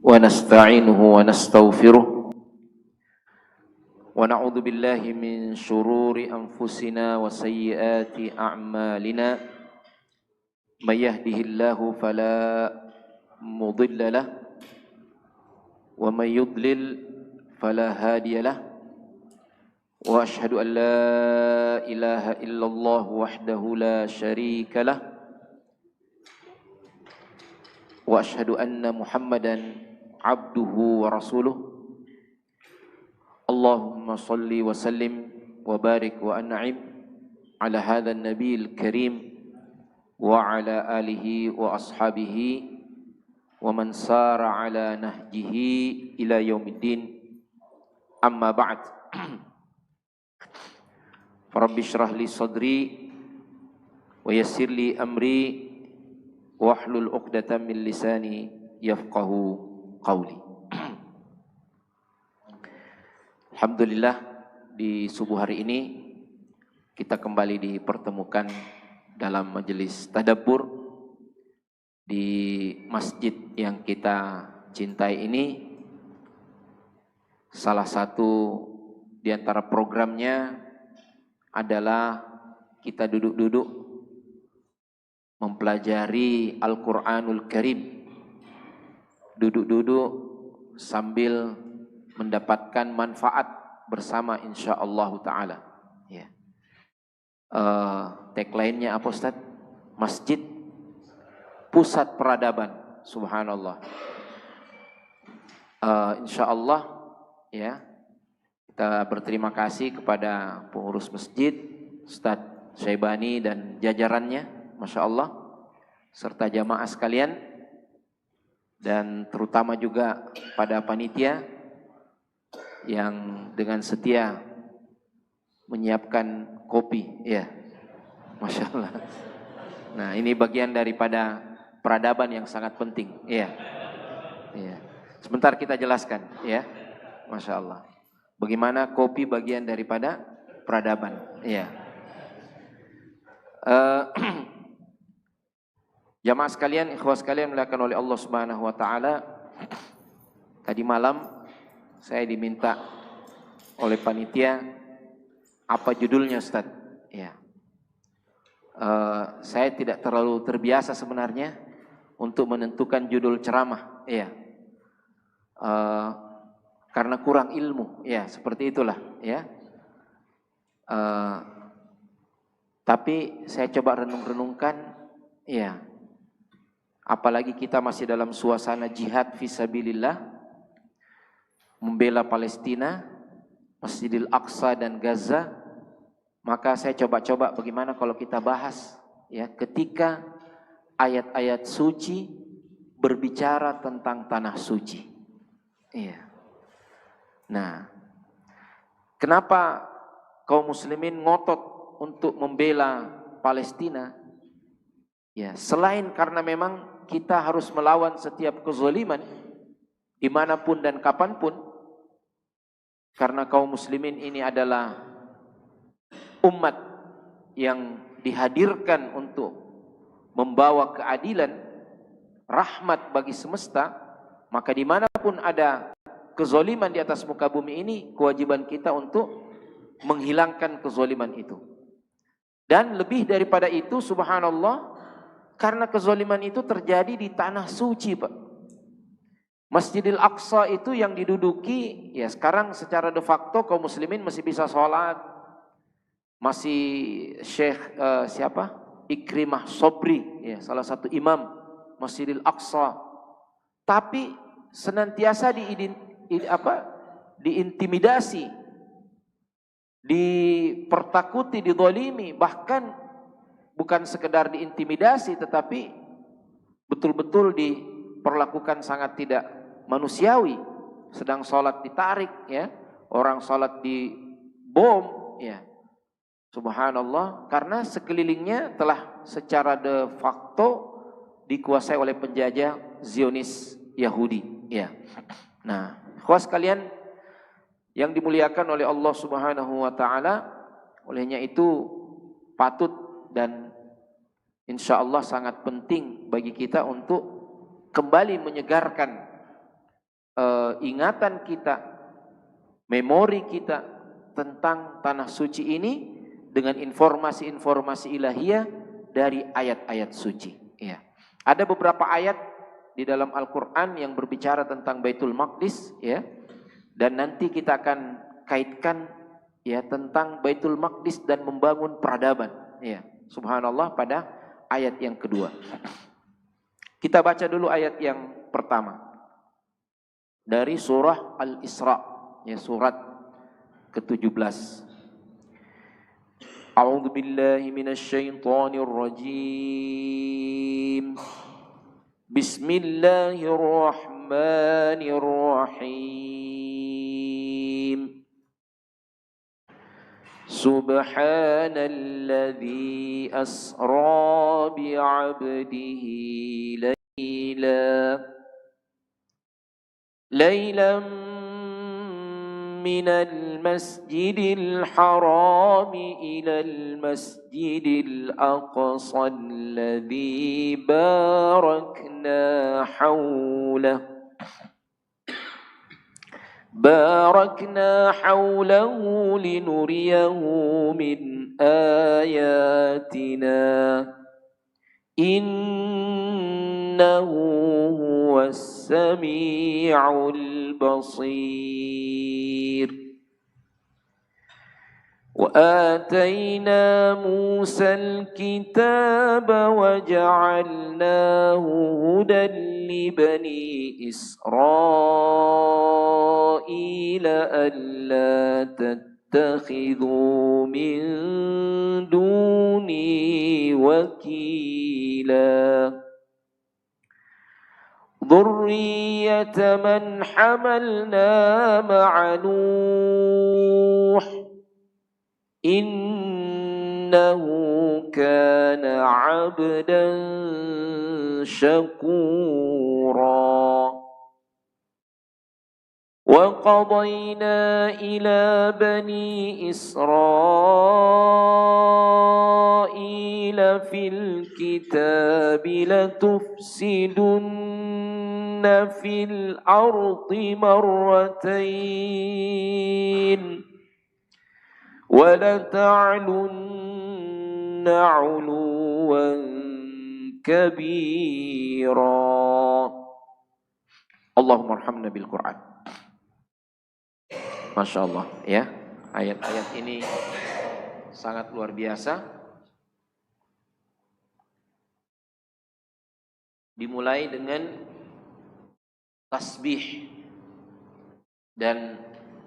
ونستعينه ونستغفره ونعوذ بالله من شرور أنفسنا وسيئات أعمالنا من يهده الله فلا مضل له ومن يضلل فلا هادي له وأشهد أن لا إله إلا الله وحده لا شريك له وأشهد أن محمدا عبده ورسوله اللهم صل وسلم وبارك وأنعم على هذا النبي الكريم وعلى آله وأصحابه ومن سار على نهجه إلى يوم الدين أما بعد فرب اشرح لي صدري ويسر لي أمري واhlul 'uqdatam min lisani yafqahu qawli. Alhamdulillah, di subuh hari ini kita kembali dipertemukan dalam majelis tadabbur di masjid yang kita cintai ini. Salah satu di antara programnya adalah kita duduk-duduk mempelajari Al-Quranul Karim, duduk-duduk sambil mendapatkan manfaat bersama insyaallah ta'ala. Ya. Tagline-nya apa Ustaz? Masjid Pusat Peradaban. Subhanallah. Insyaallah ya, kita berterima kasih kepada pengurus masjid Ustaz Syaibani dan jajarannya, Masya Allah, serta jamaah sekalian, dan terutama juga pada panitia yang dengan setia menyiapkan kopi, ya, Masya Allah. Nah, ini bagian daripada peradaban yang sangat penting, ya. Ya. Sebentar kita jelaskan, ya, Masya Allah. Bagaimana kopi bagian daripada peradaban, ya. Jamaah sekalian, ikhwah sekalian dimuliakan oleh Allah Subhanahu wa taala. Tadi malam saya diminta oleh panitia, apa judulnya Ustaz? Ya. Saya tidak terlalu terbiasa sebenarnya untuk menentukan judul ceramah, ya. Karena kurang ilmu, ya, seperti itulah, ya. Tapi saya coba renung-renungkan, ya. Apalagi kita masih dalam suasana jihad fisabilillah, membela Palestina, Masjidil Aqsa dan Gaza. Maka saya coba-coba bagaimana kalau kita bahas, ya, ketika ayat-ayat suci berbicara tentang tanah suci. Iya. Nah, kenapa kaum muslimin ngotot untuk membela Palestina? Ya, selain karena memang kita harus melawan setiap kezaliman dimanapun dan kapanpun, karena kaum muslimin ini adalah umat yang dihadirkan untuk membawa keadilan, rahmat bagi semesta. Maka dimanapun ada kezaliman di atas muka bumi ini, kewajiban kita untuk menghilangkan kezaliman itu. Dan lebih daripada itu, subhanallah, karena kezaliman itu terjadi di tanah suci, Pak. Masjidil Aqsa itu yang diduduki, ya, sekarang secara de facto kaum muslimin masih bisa sholat, masih Syekh siapa? Ikrimah Sobri, ya, salah satu imam Masjidil Aqsa. Tapi senantiasa diintimidasi, dipertakuti, dizalimi, bahkan bukan sekedar diintimidasi, tetapi betul-betul diperlakukan sangat tidak manusiawi. Sedang sholat ditarik, ya, orang sholat di bom, ya, subhanallah, karena sekelilingnya telah secara de facto dikuasai oleh penjajah Zionis Yahudi, ya. Nah, ikhwas sekalian yang dimuliakan oleh Allah Subhanahu wa taala, olehnya itu patut dan insya Allah sangat penting bagi kita untuk kembali menyegarkan ingatan kita, memori kita tentang tanah suci ini dengan informasi-informasi ilahiyah dari ayat-ayat suci. Ya. Ada beberapa ayat di dalam Al-Quran yang berbicara tentang Baitul Maqdis, ya, dan nanti kita akan kaitkan ya tentang Baitul Maqdis dan membangun peradaban. Ya, subhanallah pada ayat yang kedua. Kita baca dulu ayat yang pertama dari surah Al-Isra, ya, surat ke-17. A'udzu billahi minasy syaithanir rajim. Bismillahirrahmanirrahim. Subhanalladzi asra bi'abdihi laylan minal masjidil haram ilal masjidil aqsa alladzi barakna hawlahu linuriyahu min ayatina innahu huwas sami'ul basir. وآتينا موسى الكتاب وجعلناه هدى لبني إسرائيل ألا تتخذوا من دوني وكيلا ذرية من حملنا مع نوح إنه كان عبدا شكورا وقضينا إلى بني إسرائيل في الكتاب لتفسدن في الأرض مرتين وَلَتَعْلُنَّ عُلُوًّا كَبِيرًا. Allahumma arhamna bil Quran. Masya Allah, ya, ayat-ayat ini sangat luar biasa. Dimulai dengan tasbih, dan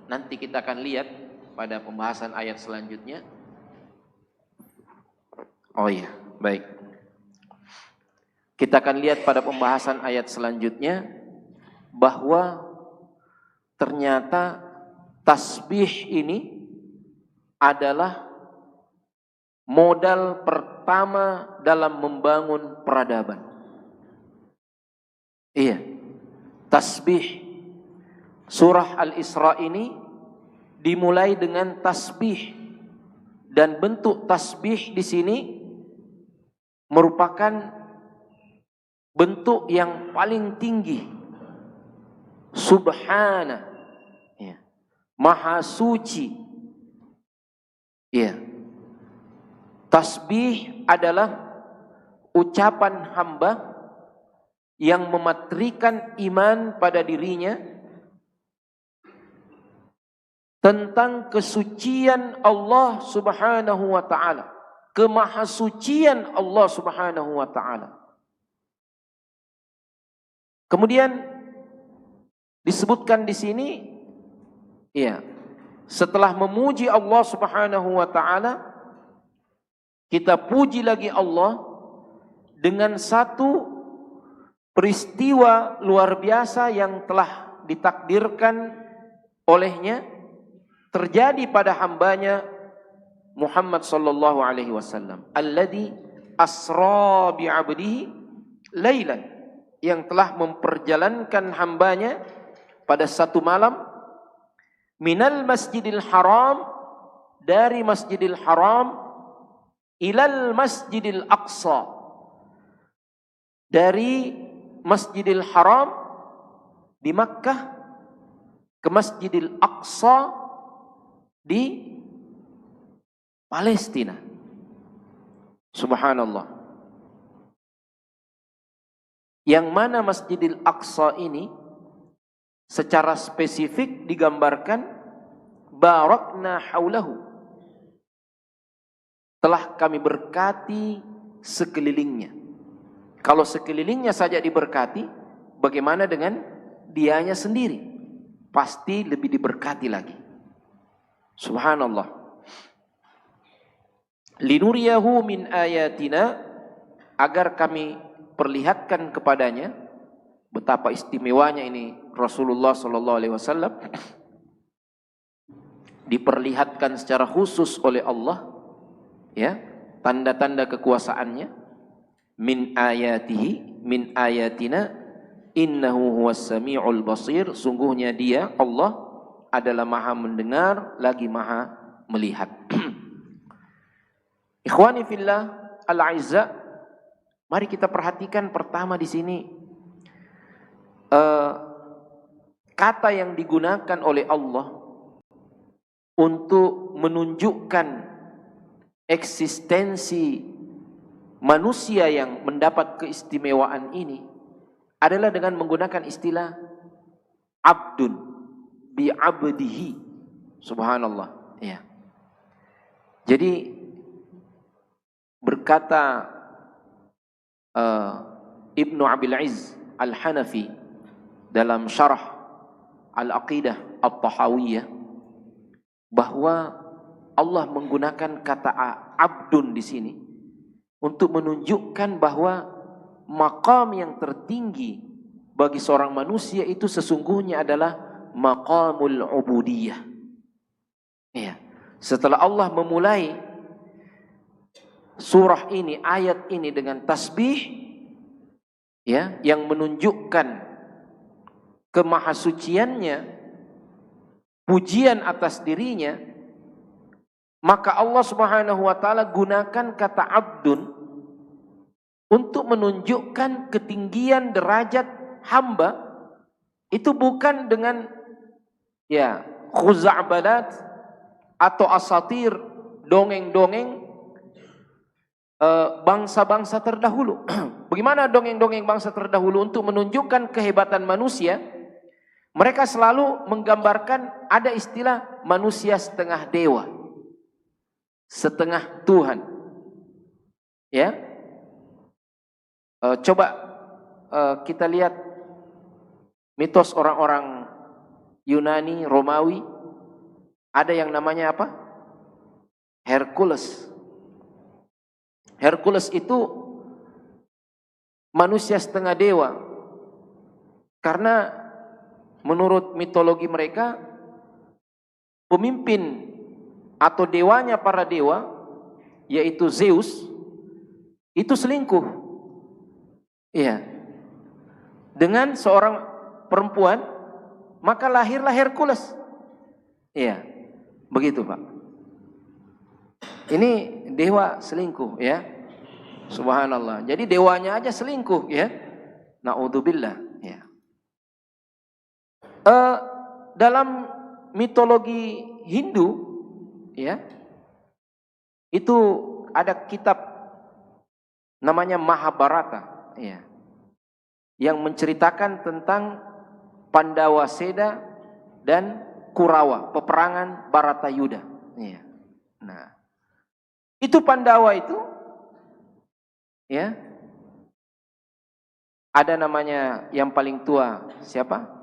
nanti kita akan lihat pada pembahasan ayat selanjutnya. Oh iya, baik. Kita akan lihat pada pembahasan ayat selanjutnya bahwa ternyata tasbih ini adalah modal pertama dalam membangun peradaban. Iya, tasbih. Surah Al-Isra ini dimulai dengan tasbih, dan bentuk tasbih di sini merupakan bentuk yang paling tinggi. Subhana, ya, Maha Suci. Ya. Tasbih adalah ucapan hamba yang mematrikan iman pada dirinya tentang kesucian Allah Subhanahu wa taala, kemahasucian Allah Subhanahu wa taala. Kemudian disebutkan di sini, ya, setelah memuji Allah Subhanahu wa taala, kita puji lagi Allah dengan satu peristiwa luar biasa yang telah ditakdirkan olehnya terjadi pada hambanya Muhammad sallallahu alaihi wasallam, alladzi asra bi'abdihi lailan, yang telah memperjalankan hambanya pada satu malam minal masjidil haram, dari masjidil haram, ilal masjidil aqsa, dari masjidil haram di Makkah ke Masjidil Aqsa di Palestina. Subhanallah. Yang mana Masjidil Aqsa ini secara spesifik digambarkan barakna haulahu, telah kami berkati sekelilingnya. Kalau sekelilingnya saja diberkati, bagaimana dengan dianya sendiri? Pasti lebih diberkati lagi. Subhanallah. Linuriyahu min ayatina, agar kami perlihatkan kepadanya betapa istimewanya ini Rasulullah sallallahu alaihi wasallam, diperlihatkan secara khusus oleh Allah, ya, tanda-tanda kekuasaannya. Min ayatihi, min ayatina, innahu huwas samiul basir, sungguhnya dia Allah adalah maha mendengar lagi maha melihat. Ikhwani fillah al-aizza, mari kita perhatikan pertama di sini kata yang digunakan oleh Allah untuk menunjukkan eksistensi manusia yang mendapat keistimewaan ini adalah dengan menggunakan istilah abdun bi abdihi. Subhanallah, ya. Jadi berkata Ibnu Abil Izz Al-Hanafi dalam syarah Al-Aqidah At-Tahawiyah, bahwa Allah menggunakan kata abdun di sini untuk menunjukkan bahwa maqam yang tertinggi bagi seorang manusia itu sesungguhnya adalah maqamul ubudiyah. Ya. Setelah Allah memulai surah ini, ayat ini dengan tasbih, ya, yang menunjukkan kemahasuciannya, pujian atas dirinya, maka Allah Subhanahu wa taala gunakan kata abdun untuk menunjukkan ketinggian derajat hamba. Itu bukan dengan, ya, khuza'balat atau asatir, dongeng-dongeng bangsa-bangsa terdahulu. Bagaimana dongeng-dongeng bangsa terdahulu untuk menunjukkan kehebatan manusia? Mereka selalu menggambarkan ada istilah manusia setengah dewa, setengah Tuhan. Ya, coba kita lihat mitos orang-orang Yunani, Romawi. Ada yang namanya apa? Hercules. Hercules itu manusia setengah dewa, karena menurut mitologi mereka pemimpin atau dewanya para dewa, yaitu Zeus, itu selingkuh, iya, dengan seorang perempuan, maka lahirlah Hercules. Iya, begitu Pak. Ini dewa selingkuh, ya. Subhanallah. Jadi dewanya aja selingkuh, ya. Naudzubillah, ya. Dalam mitologi Hindu, ya, itu ada kitab namanya Mahabharata, ya, yang menceritakan tentang Pandawasena dan Kurawa, peperangan Baratayuda, ya. Nah, itu Pandawa itu, ya, ada namanya yang paling tua siapa?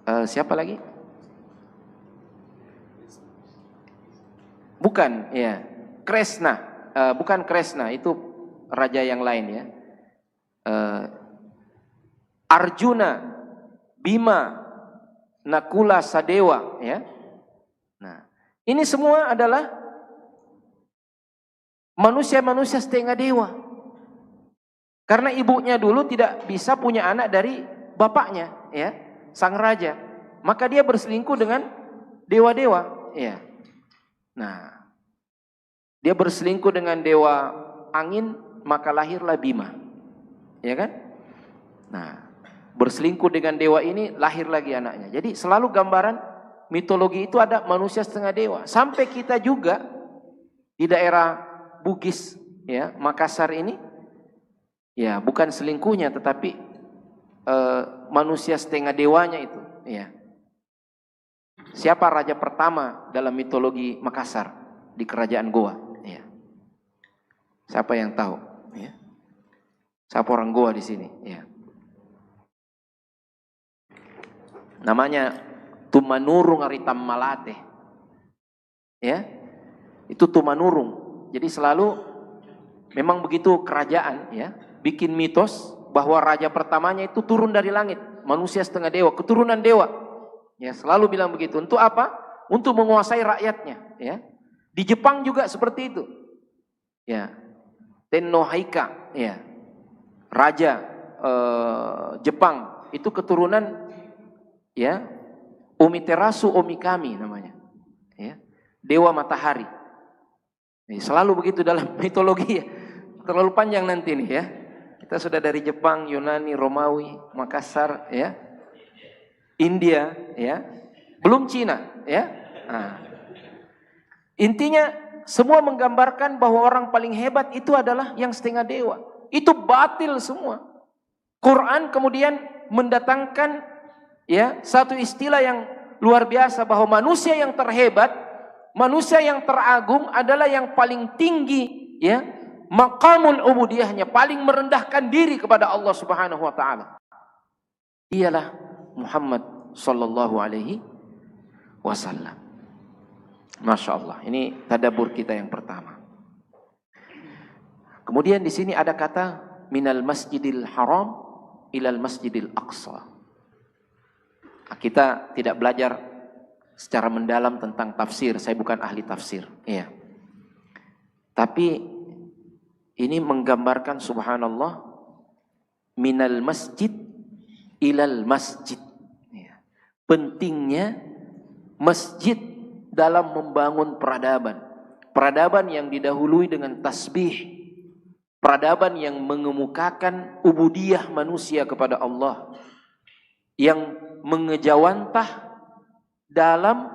Siapa lagi? Bukan, ya, Kresna. Bukan Kresna, itu raja yang lain, ya. Arjuna, Bima, Nakula, Sadewa, ya. Nah, ini semua adalah manusia-manusia setengah dewa. Karena ibunya dulu tidak bisa punya anak dari bapaknya, ya, sang raja. Maka dia berselingkuh dengan dewa-dewa, ya. Nah, dia berselingkuh dengan dewa angin, maka lahirlah Bima, ya kan? Nah, berselingkuh dengan dewa ini, lahir lagi anaknya. Jadi selalu gambaran mitologi itu ada manusia setengah dewa. Sampai kita juga di daerah Bugis, ya, Makassar ini, ya bukan selingkuhnya tetapi manusia setengah dewanya itu, ya. Siapa raja pertama dalam mitologi Makassar di kerajaan Goa? Ya. Siapa yang tahu? Ya. Siapa orang Goa di sini? Ya. Namanya Tumanurung Aritam Malate. Ya. Itu Tumanurung. Jadi selalu memang begitu kerajaan, ya, bikin mitos bahwa raja pertamanya itu turun dari langit, manusia setengah dewa, keturunan dewa. Ya, selalu bilang begitu. Untuk apa? Untuk menguasai rakyatnya, ya. Di Jepang juga seperti itu. Ya. Tenno Haika, ya. Raja Jepang itu keturunan, ya, Omiterasu Omikami namanya, ya, dewa matahari. Selalu begitu dalam mitologi, ya. Terlalu panjang nanti nih, ya. Kita sudah dari Jepang, Yunani, Romawi, Makassar, ya, India, ya, belum Cina, ya. Nah. Intinya semua menggambarkan bahwa orang paling hebat itu adalah yang setengah dewa. Itu batil semua. Quran kemudian mendatangkan, ya, satu istilah yang luar biasa bahwa manusia yang terhebat, manusia yang teragung adalah yang paling tinggi, ya, maqamul ubudiyahnya, paling merendahkan diri kepada Allah Subhanahu wa taala. Ialah Muhammad sallallahu alaihi wasallam. Masya Allah, ini tadabbur kita yang pertama. Kemudian di sini ada kata minal masjidil haram ilal masjidil aqsa. Kita tidak belajar secara mendalam tentang tafsir, saya bukan ahli tafsir, ya. Tapi ini menggambarkan subhanallah minal masjid ilal masjid, ya. Pentingnya masjid dalam membangun peradaban. Peradaban yang didahului dengan tasbih. Peradaban yang mengemukakan ubudiyah manusia kepada Allah. Yang mengejawantah dalam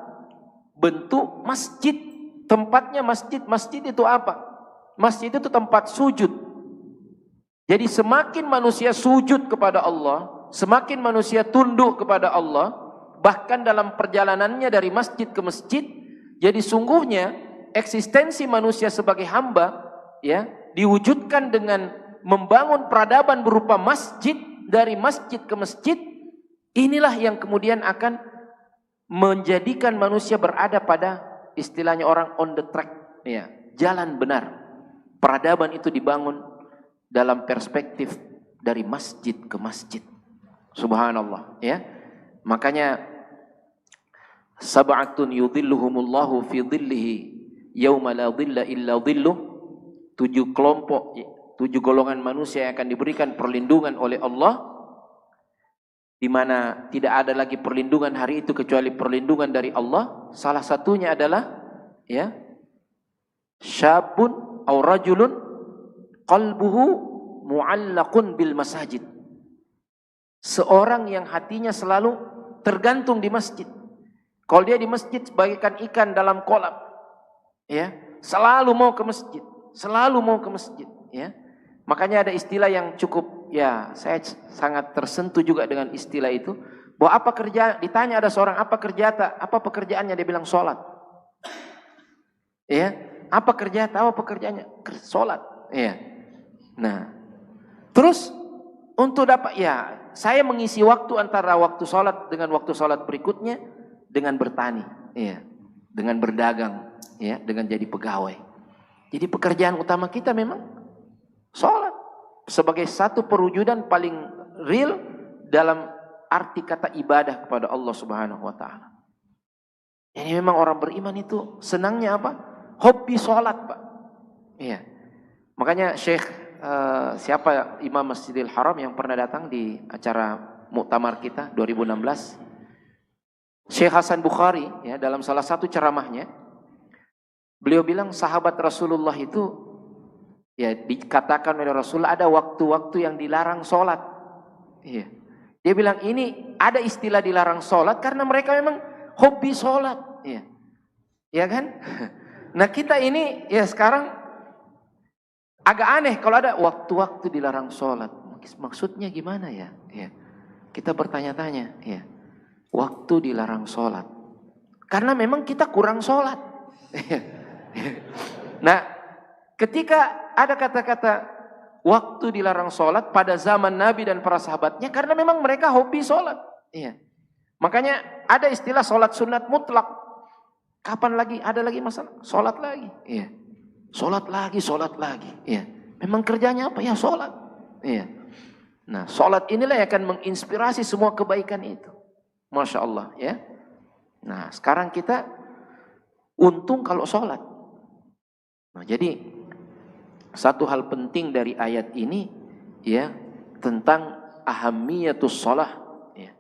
bentuk masjid. Tempatnya masjid. Masjid itu apa? Masjid itu tempat sujud. Jadi semakin manusia sujud kepada Allah, semakin manusia tunduk kepada Allah, bahkan dalam perjalanannya dari masjid ke masjid, jadi sungguhnya eksistensi manusia sebagai hamba, ya, diwujudkan dengan membangun peradaban berupa masjid, dari masjid ke masjid. Inilah yang kemudian akan menjadikan manusia berada pada istilahnya orang on the track, ya, jalan benar. Peradaban itu dibangun dalam perspektif dari masjid ke masjid. Subhanallah, ya. Makanya sab'atun yudhilluhumullahu fi dhillihi yauma la dhilla illa dhilluh. 7 kelompok, 7 golongan manusia yang akan diberikan perlindungan oleh Allah, di mana tidak ada lagi perlindungan hari itu kecuali perlindungan dari Allah. Salah satunya adalah, ya, syabun aw rajulun qalbuhu mu'allaqun bil masajid. Seorang yang hatinya selalu tergantung di masjid. Kalau dia di masjid bagaikan ikan dalam kolam, ya, selalu mau ke masjid, selalu mau ke masjid, ya. Makanya ada istilah yang cukup, ya, saya sangat tersentuh juga dengan istilah itu, bahwa apa kerja, ditanya ada seorang apa pekerjaannya, dia bilang sholat, ya. Apa pekerjaannya? Sholat, ya. Nah, terus untuk dapat, ya, saya mengisi waktu antara waktu sholat dengan waktu sholat berikutnya dengan bertani, ya, dengan berdagang, ya, dengan jadi pegawai. Jadi pekerjaan utama kita memang sholat sebagai satu perwujudan paling real dalam arti kata ibadah kepada Allah Subhanahu wa taala. Ini memang orang beriman itu senangnya apa? Hobi sholat, Pak. Iya. Makanya Syekh siapa Imam Masjidil Haram yang pernah datang di acara muktamar kita 2016, Syekh Hasan Bukhari, ya, dalam salah satu ceramahnya beliau bilang sahabat Rasulullah itu, ya, dikatakan oleh Rasulullah ada waktu-waktu yang dilarang sholat, iya, Dia bilang ini ada istilah dilarang sholat karena mereka memang hobi sholat. Ya, ya kan? Nah kita ini ya sekarang agak aneh kalau ada waktu-waktu dilarang sholat. Maksudnya gimana ya? Ya. Kita bertanya-tanya. Ya. Waktu dilarang sholat. Karena memang kita kurang sholat. Nah, ketika ada kata-kata waktu dilarang sholat pada zaman Nabi dan para sahabatnya, karena memang mereka hobi sholat. Iya. Makanya ada istilah sholat sunat mutlak. Kapan lagi? Ada lagi masalah? Sholat lagi. Iya. Sholat lagi, sholat lagi. Iya. Memang kerjanya apa? Ya sholat. Iya. Nah, sholat inilah yang akan menginspirasi semua kebaikan itu. Masya Allah. Ya. Nah, sekarang kita untung kalau sholat. Nah, jadi satu hal penting dari ayat ini ya tentang ahamiyatus sholah, ya.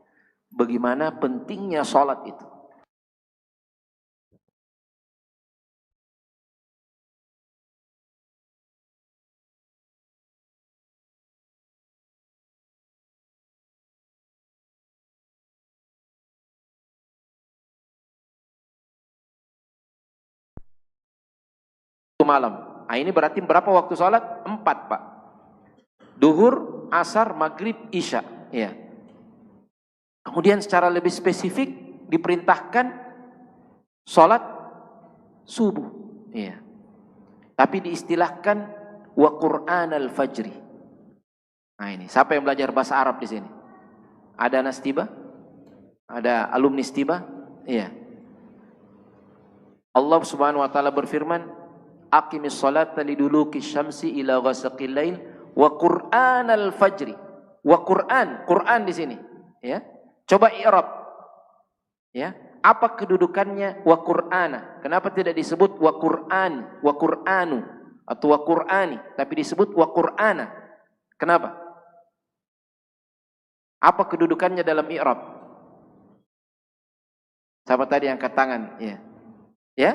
Bagaimana pentingnya sholat itu. Malam. Nah, ini berarti berapa waktu sholat? 4, Pak. Duhur, asar, maghrib, isya. Ya. Kemudian secara lebih spesifik diperintahkan sholat subuh. Ya. Tapi diistilahkan wa Qur'an al-fajri. Nah ini, siapa yang belajar bahasa Arab di sini? Ada nastiba? Ada alumni stiba? Iya. Allah Subhanahu wa taala berfirman, aqimis salata liduluki syamsi ila ghasaqil lail wa qur'anal fajri. Wa Qur'an di sini, ya. Coba i'rab. Ya. Apa kedudukannya wa Qur'ana? Kenapa tidak disebut wa Qur'an, wa Qur'anu atau wa Qur'ani, tapi disebut wa Qur'ana? Kenapa? Apa kedudukannya dalam i'rab? Siapa tadi yang angkat tangan? Ya. Ya?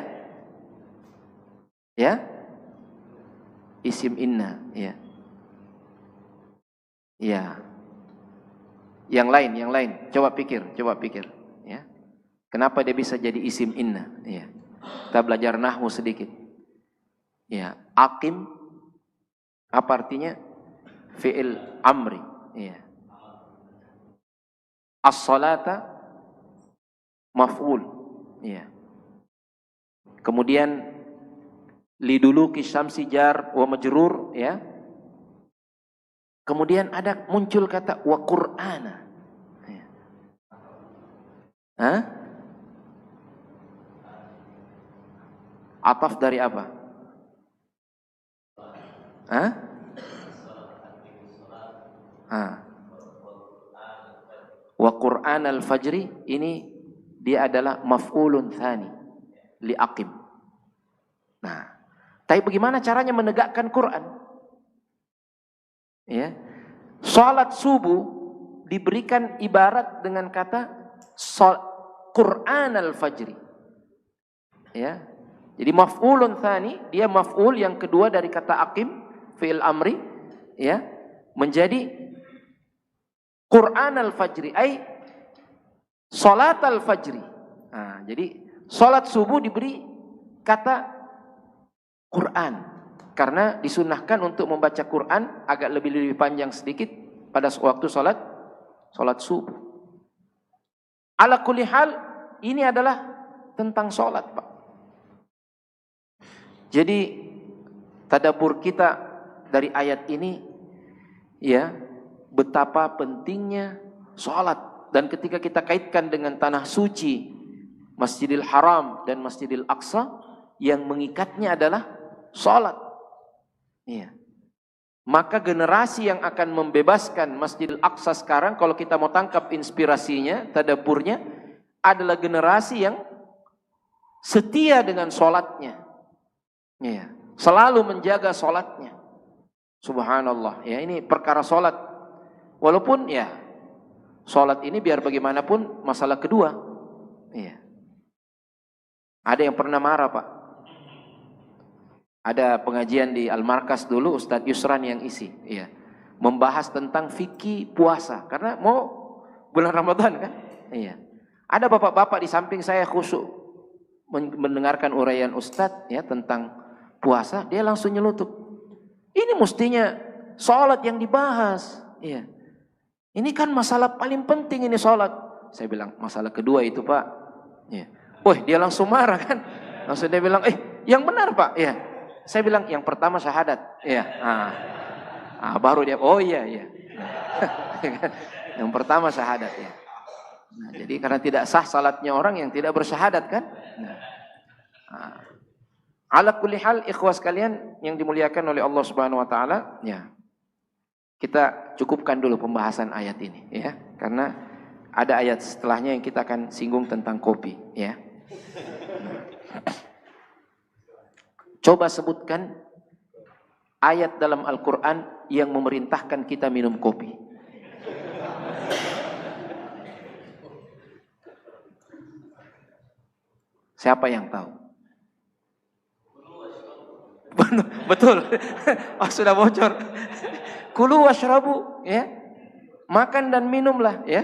Ya? Isim inna, ya. Ya. Yang lain. Coba pikir, ya. Kenapa dia bisa jadi isim inna? Ya. Kita belajar nahwu sedikit. Ya, aqim apa artinya? Fi'il amri, ya. As-salata maf'ul, ya. Kemudian liduluki syamsi jar wa majrur, ya. Kemudian ada muncul kata wa Qur'ana. Ya. Hah? Ataf dari apa? Hah? Wa Qur'an al-fajri ini dia adalah maf'ulun tsani li aqim. Nah, tapi bagaimana caranya menegakkan Quran? Ya. Salat subuh diberikan ibarat dengan kata Qur'an al-fajri. Ya. Jadi maf'ulun tsani, dia maf'ul yang kedua dari kata aqim, fi'il amri, ya, menjadi Qur'an al-fajri, ay salat al-fajri. Nah, jadi salat subuh diberi kata Quran karena disunnahkan untuk membaca Quran agak lebih panjang sedikit pada waktu salat subuh. Ala kulli hal ini adalah tentang salat, Pak. Jadi tadabbur kita dari ayat ini ya, betapa pentingnya salat, dan ketika kita kaitkan dengan tanah suci Masjidil Haram dan Masjidil Aqsa, yang mengikatnya adalah salat. Iya. Maka generasi yang akan membebaskan Masjidil Aqsa sekarang, kalau kita mau tangkap inspirasinya, tadabburnya, adalah generasi yang setia dengan salatnya. Iya. Selalu menjaga salatnya. Subhanallah. Ya, ini perkara salat. Walaupun ya salat ini biar bagaimanapun masalah kedua. Iya. Ada yang pernah marah, Pak. Ada pengajian di Al-Markas dulu, Ustadz Yusran yang isi, iya. Membahas tentang fikih puasa, karena mau bulan Ramadan kan? Iya. Ada bapak-bapak di samping saya khusyuk mendengarkan uraian Ustadz ya tentang puasa, dia langsung nyelutup. Ini mestinya sholat yang dibahas. Iya. Ini kan masalah paling penting ini sholat. Saya bilang masalah kedua itu Pak. Iya. Dia langsung marah kan? Langsung dia bilang, yang benar Pak. Iya. Saya bilang yang pertama syahadat. Iya. Baru dia, iya. Yang pertama syahadat ya. Nah, jadi karena tidak sah salatnya orang yang tidak bersyahadat kan? Ala kulli hal ikhwas kalian yang dimuliakan oleh Allah Subhanahu wa taala, ya. Kita cukupkan dulu pembahasan ayat ini ya, karena ada ayat setelahnya yang kita akan singgung tentang kopi ya. Coba sebutkan ayat dalam Al-Qur'an yang memerintahkan kita minum kopi. Siapa yang tahu? Betul. Sudah bocor. Kulu washrabu ya. Makan dan minumlah ya.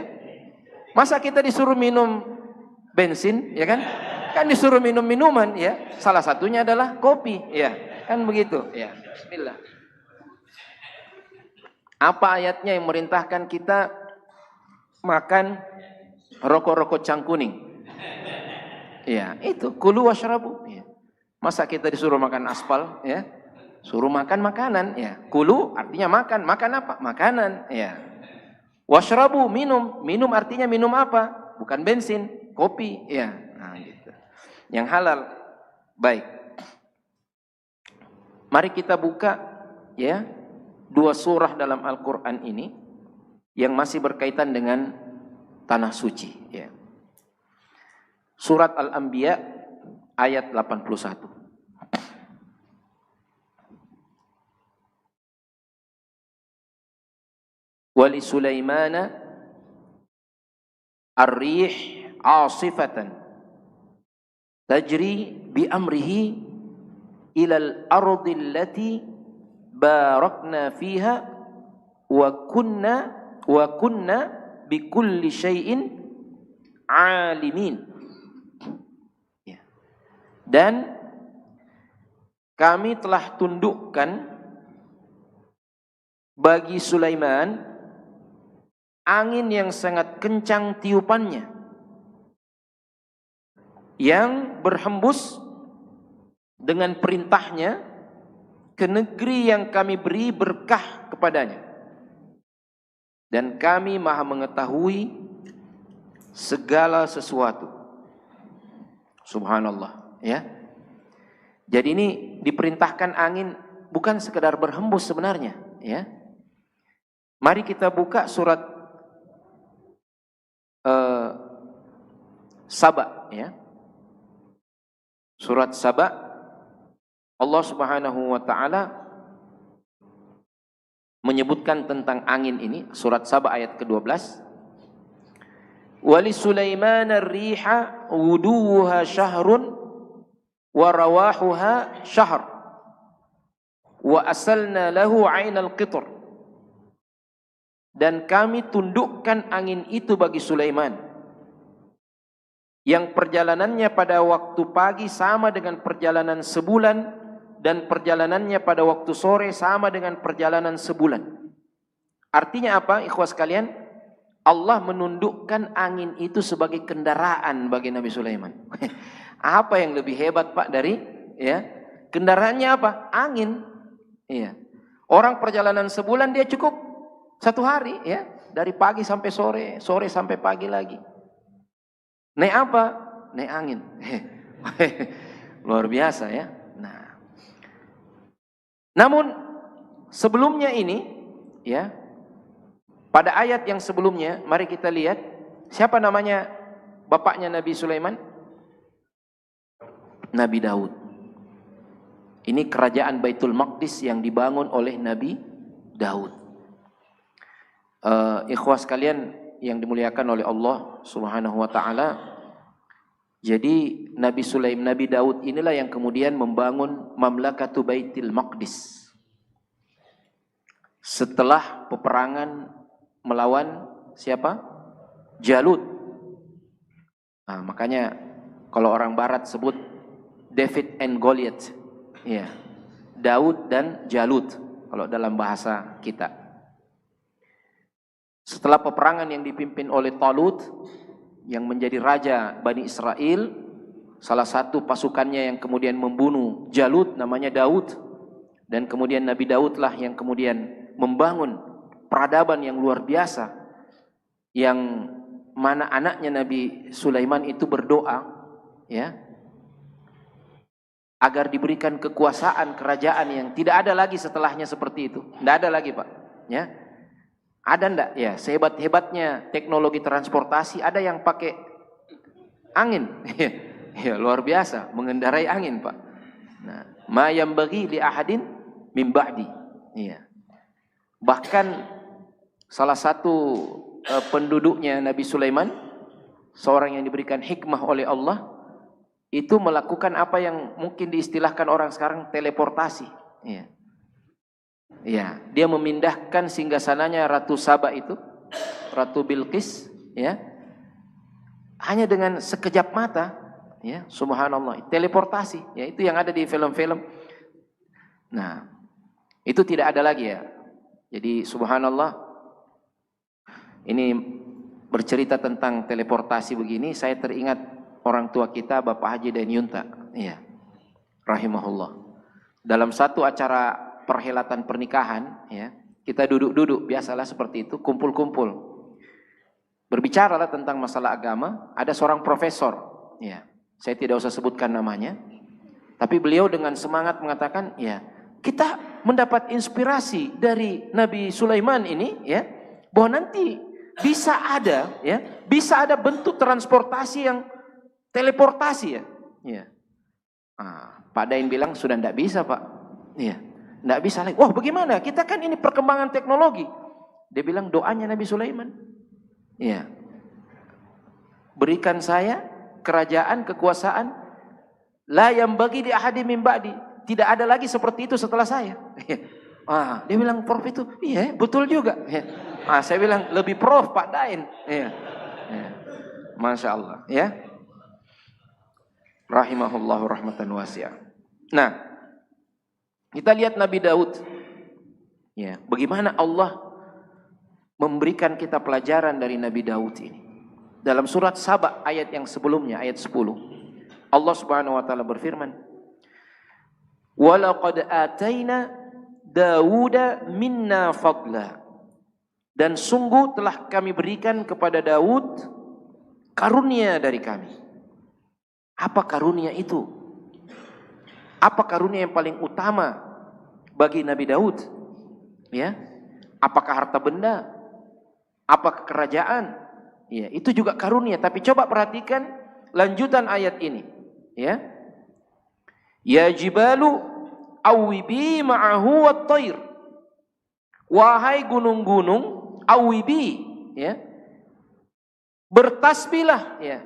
Masa kita disuruh minum bensin ya kan? Kan disuruh minum minuman ya. Salah satunya adalah kopi ya. Kan begitu ya. Bismillah. Apa ayatnya yang merintahkan kita makan rokok-rokok cangkuning? Ya, itu kulu washrabu ya. Masa kita disuruh makan aspal ya? Suruh makan makanan ya. Kulu artinya makan. Makan apa? Makanan ya. Washrabu minum. Minum artinya minum apa? Bukan bensin, kopi ya. Nah, gitu. Yang halal. Baik. Mari kita buka ya 2 surah dalam Al-Qur'an ini yang masih berkaitan dengan tanah suci ya. Surat Al-Anbiya ayat 81. Wali Sulaimana ar-rih 'asifatan tajri bi amrihi ila al-ardi allati barakna fiha wa kunna bi kulli syai'in 'alimin. Ya. Dan kami telah tundukkan bagi Sulaiman angin yang sangat kencang tiupannya, yang berhembus dengan perintahnya ke negeri yang kami beri berkah kepadanya. Dan kami maha mengetahui segala sesuatu. Subhanallah ya. Jadi ini diperintahkan angin bukan sekedar berhembus sebenarnya ya. Mari kita buka surat Saba ya. Surat Saba, Allah Subhanahu wa taala menyebutkan tentang angin ini. Surat Saba ayat ke-12. Wali Sulaiman ar-riha wuduha syahrun wa rawahuha syahr wa asalna lahu 'ainal qitr. Dan kami tundukkan angin itu bagi Sulaiman, yang perjalanannya pada waktu pagi sama dengan perjalanan sebulan, dan perjalanannya pada waktu sore sama dengan perjalanan sebulan. Artinya apa, ikhwas kalian? Allah menundukkan angin itu sebagai kendaraan bagi Nabi Sulaiman. Apa yang lebih hebat Pak dari ya? Kendaraannya apa? Angin. Iya. Orang perjalanan sebulan dia cukup 1 hari ya, dari pagi sampai sore, sore sampai pagi lagi. Naik apa? Naik angin. Luar biasa ya. Nah. Namun sebelumnya ini ya, pada ayat yang sebelumnya mari kita lihat siapa namanya bapaknya Nabi Sulaiman? Nabi Daud. Ini kerajaan Baitul Maqdis yang dibangun oleh Nabi Daud. Ikhwas kalian yang dimuliakan oleh Allah Subhanahu wa taala. Jadi Nabi Daud inilah yang kemudian membangun Mamlakatu Baitul Maqdis. Setelah peperangan melawan siapa? Jalut. Nah, makanya kalau orang barat sebut David and Goliath. Ya. Daud dan Jalut kalau dalam bahasa kita. Setelah peperangan yang dipimpin oleh Talut yang menjadi raja Bani Israel, salah satu pasukannya yang kemudian membunuh Jalut namanya Daud, dan kemudian Nabi Daud lah yang kemudian membangun peradaban yang luar biasa, yang mana anaknya Nabi Sulaiman itu berdoa ya agar diberikan kekuasaan kerajaan yang tidak ada lagi setelahnya seperti itu. Tidak ada lagi, Pak. Ya. Ada enggak? Ya, sehebat-hebatnya teknologi transportasi ada yang pakai angin. Ya, luar biasa mengendarai angin, Pak. Nah, ma yambaghi li ahadin min ba'di. Iya. Bahkan salah satu penduduknya Nabi Sulaiman, seorang yang diberikan hikmah oleh Allah, itu melakukan apa yang mungkin diistilahkan orang sekarang teleportasi. Iya. Ya, dia memindahkan singgasananya Ratu Saba itu, Ratu Bilqis, ya, hanya dengan sekejap mata, ya, subhanallah, teleportasi, ya, itu yang ada di film-film. Nah, itu tidak ada lagi ya. Jadi subhanallah, ini bercerita tentang teleportasi begini, saya teringat orang tua kita, Bapak Haji Dan Yunta, ya, rahimahullah. Dalam satu acara perhelatan pernikahan, ya, kita duduk-duduk biasalah seperti itu, kumpul-kumpul, berbicaralah tentang masalah agama. Ada seorang profesor, ya, saya tidak usah sebutkan namanya, tapi beliau dengan semangat mengatakan, ya, kita mendapat inspirasi dari Nabi Sulaiman ini, ya, bahwa nanti bisa ada, ya, bisa ada bentuk transportasi yang teleportasi, ya, ya. Pak Dain bilang sudah tidak bisa, Pak, ya. Tidak bisa lagi. Wah, bagaimana? Kita kan ini perkembangan teknologi. Dia bilang doanya Nabi Sulaiman. Ya. Berikan saya kerajaan, kekuasaan. La yang bagi di ahadi min ba'di. Tidak ada lagi seperti itu setelah saya. Dia bilang, Prof itu, iya betul juga. Saya bilang, lebih Prof Pak Dain. Ya. Masya Allah. Ya. Rahimahullahu rahmatan wasi'ah. Nah, kita lihat Nabi Daud, ya, bagaimana Allah memberikan kita pelajaran dari Nabi Daud ini. Dalam surat Saba ayat yang sebelumnya, ayat 10, Allah Subhanahu wa taala berfirman, "Walaqad ataina Dauda minna fadla." Dan sungguh telah kami berikan kepada Daud karunia dari kami. Apa karunia itu? Apa karunia yang paling utama bagi Nabi Daud? Ya, apakah harta benda? Apakah kerajaan? Ya, itu juga karunia. Tapi coba perhatikan lanjutan ayat ini. Ya, ya jibalu awibi ma'ahu wat-thair. Wahai gunung-gunung, awibi, ya, bertasbihlah, ya,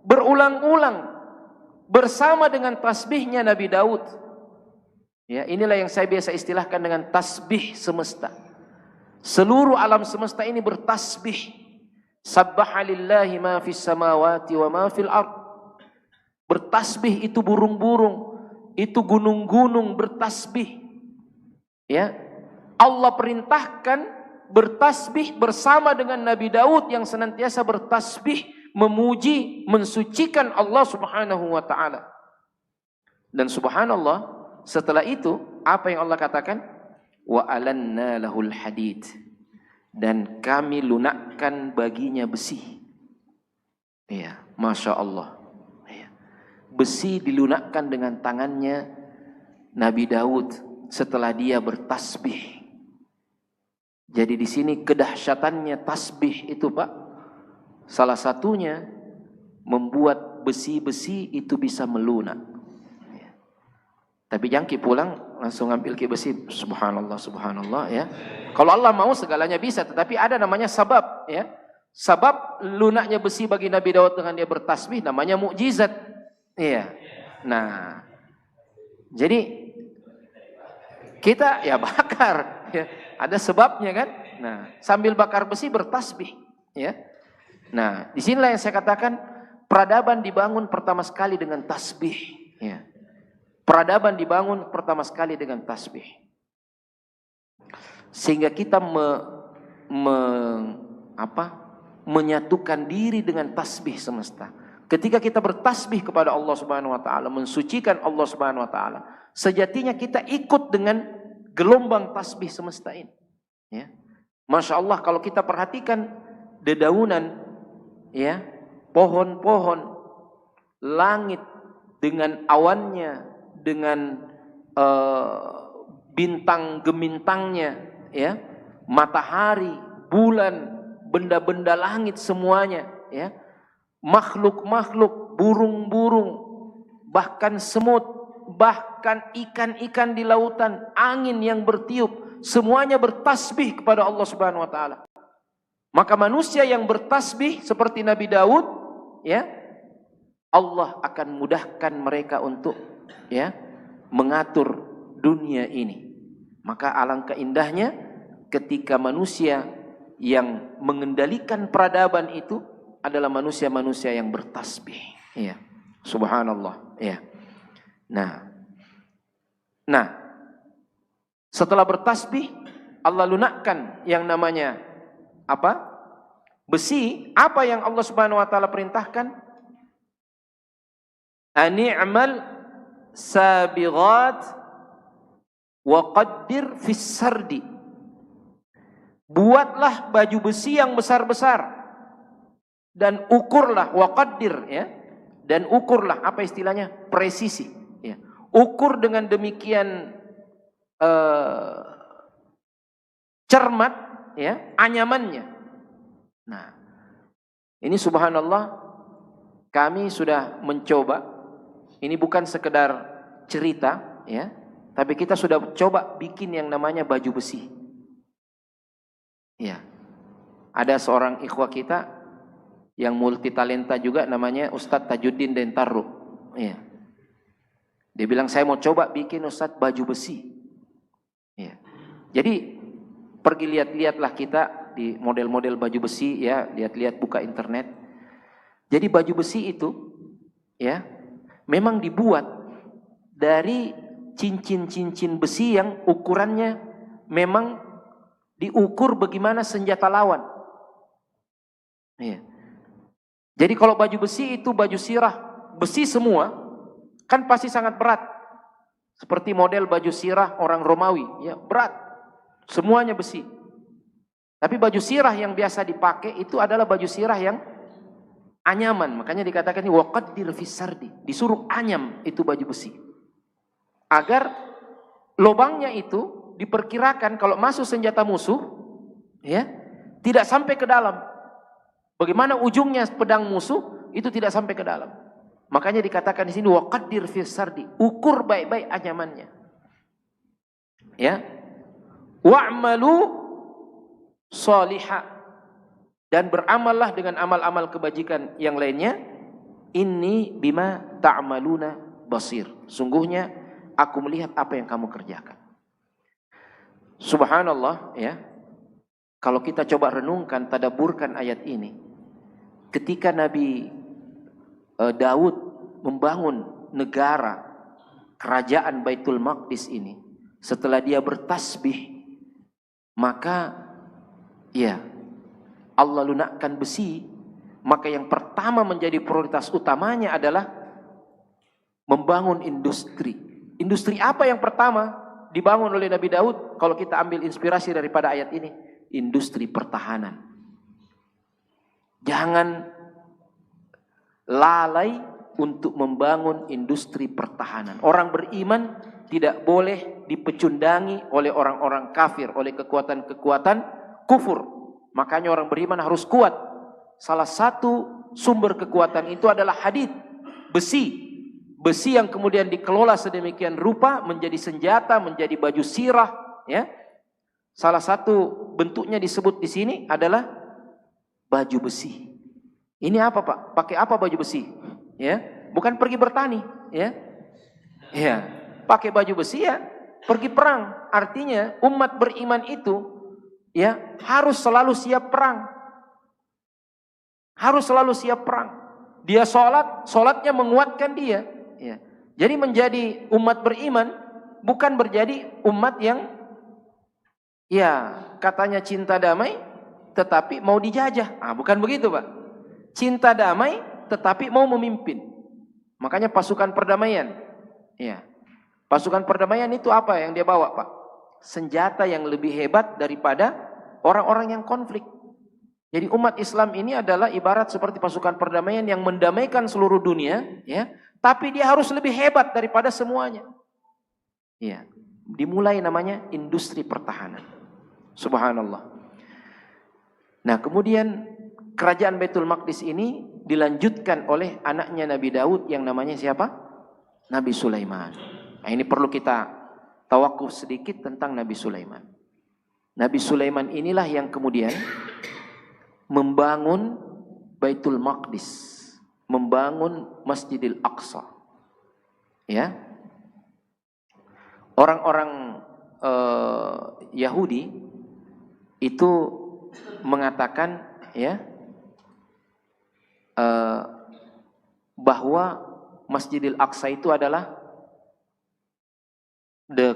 berulang-ulang bersama dengan tasbihnya Nabi Daud. Ya, inilah yang saya biasa istilahkan dengan tasbih semesta. Seluruh alam semesta ini bertasbih. Sabbaha lillahi ma fis samawati wa ma fil ard. Bertasbih itu burung-burung, itu gunung-gunung bertasbih. Ya. Allah perintahkan bertasbih bersama dengan Nabi Daud yang senantiasa bertasbih, memuji, mensucikan Allah Subhanahu wa taala. Dan subhanallah, setelah itu apa yang Allah katakan? Wa alanna lahul hadid. Dan kami lunakkan baginya besi. Ya, Masya Allah. Ya. Besi dilunakkan dengan tangannya Nabi Daud setelah dia bertasbih. Jadi di sini kedahsyatannya tasbih itu, Pak. Salah satunya membuat besi-besi itu bisa melunak. Ya. Tapi jangki pulang langsung ambil ke besi, subhanallah, subhanallah, ya. Kalau Allah mau segalanya bisa, tetapi ada namanya sabab, ya. Sabab lunaknya besi bagi Nabi Daud dengan dia bertasbih namanya mukjizat. Iya. Nah, jadi kita ya bakar, ya. Ada sebabnya kan? Nah, sambil bakar besi bertasbih, ya. Nah, disinilah yang saya katakan peradaban dibangun pertama sekali dengan tasbih. Ya. Peradaban dibangun pertama sekali dengan tasbih. Sehingga kita menyatukan diri dengan tasbih semesta. Ketika kita bertasbih kepada Allah Subhanahu wa taala, mensucikan Allah Subhanahu wa taala, sejatinya kita ikut dengan gelombang tasbih semesta ini. Ya. Masya Allah, kalau kita perhatikan dedaunan, ya, pohon-pohon, langit dengan awannya, dengan bintang gemintangnya, ya, matahari, bulan, benda-benda langit semuanya, ya, makhluk-makhluk, burung-burung, bahkan semut, bahkan ikan-ikan di lautan, angin yang bertiup, semuanya bertasbih kepada Allah Subhanahu wa taala. Maka manusia yang bertasbih seperti Nabi Daud, ya, Allah akan mudahkan mereka untuk, ya, mengatur dunia ini. Maka alangkah indahnya ketika manusia yang mengendalikan peradaban itu adalah manusia-manusia yang bertasbih. Ya. Subhanallah. Ya. Nah, setelah bertasbih, Allah lunakkan yang namanya apa? Besi. Apa yang Allah Subhanahu wa taala perintahkan? Ani'mal sabighat wa qaddir fis sardi. Buatlah baju besi yang besar-besar dan ukurlah, wa qaddir, ya, dan ukurlah, apa istilahnya, presisi, ya. Ukur dengan demikian cermat, ya, anyamannya. Nah, ini subhanallah, kami sudah mencoba. Ini bukan sekedar cerita, ya, tapi kita sudah coba bikin yang namanya baju besi. Ya. Ada seorang ikhwah kita yang multi talenta juga, namanya Ustadz Tajuddin Dentaru. Ya. Dia bilang, saya mau coba bikin Ustadz baju besi. Ya. Jadi pergi lihat-lihatlah kita di model-model baju besi, ya, lihat-lihat, buka internet. Jadi baju besi itu, ya, memang dibuat dari cincin-cincin besi yang ukurannya memang diukur bagaimana senjata lawan. Ya. Jadi kalau baju besi itu baju sirah, besi semua, kan pasti sangat berat. Seperti model baju sirah orang Romawi, ya, berat. Semuanya besi. Tapi baju sirah yang biasa dipakai itu adalah baju sirah yang anyaman. Makanya dikatakan ini waqaddir fis sardi, disuruh anyam itu baju besi. Agar lubangnya itu diperkirakan kalau masuk senjata musuh, ya, tidak sampai ke dalam. Bagaimana ujungnya pedang musuh itu tidak sampai ke dalam. Makanya dikatakan di sini waqaddir fis sardi, ukur baik-baik anyamannya. Ya. Wa'malu salihah, dan beramallah dengan amal-amal kebajikan yang lainnya. Inni bima ta'maluna basir. Sungguhnya aku melihat apa yang kamu kerjakan. Subhanallah, ya. Kalau kita coba renungkan, tadaburkan ayat ini, ketika Nabi Daud membangun negara kerajaan Baitul Maqdis ini, setelah dia bertasbih, maka, ya, Allah lunakkan besi. Maka yang pertama menjadi prioritas utamanya adalah membangun industri. Industri apa yang pertama dibangun oleh Nabi Daud? Kalau kita ambil inspirasi daripada ayat ini, industri pertahanan. Jangan lalai untuk membangun industri pertahanan. Orang beriman tidak boleh dipecundangi oleh orang-orang kafir, oleh kekuatan-kekuatan kufur. Makanya orang beriman harus kuat. Salah satu sumber kekuatan itu adalah hadid, besi. Besi yang kemudian dikelola sedemikian rupa menjadi senjata, menjadi baju sirah, ya. Salah satu bentuknya disebut di sini adalah baju besi. Ini apa, Pak? Pakai apa baju besi? Ya, bukan pergi bertani, ya. Ya, pakai baju besi, ya, pergi perang. Artinya umat beriman itu, ya, harus selalu siap perang. Harus selalu siap perang. Dia sholatnya menguatkan dia. Ya. Jadi menjadi umat beriman bukan berjadi umat yang ya katanya cinta damai tetapi mau dijajah. Bukan begitu, Pak. Cinta damai tetapi mau memimpin. Makanya pasukan perdamaian. Ya. Pasukan perdamaian itu apa yang dia bawa, Pak? Senjata yang lebih hebat daripada orang-orang yang konflik. Jadi umat Islam ini adalah ibarat seperti pasukan perdamaian yang mendamaikan seluruh dunia, ya. Tapi dia harus lebih hebat daripada semuanya. Ya. Dimulai namanya industri pertahanan. Subhanallah. Nah, kemudian kerajaan Baitul Maqdis ini dilanjutkan oleh anaknya Nabi Daud yang namanya siapa? Nabi Sulaiman. Nah, ini perlu kita tawakuf sedikit tentang Nabi Sulaiman. Nabi Sulaiman inilah yang kemudian membangun Baitul Maqdis, membangun Masjidil Aqsa. Ya. Orang-orang Yahudi itu mengatakan ya bahwa Masjidil Aqsa itu adalah the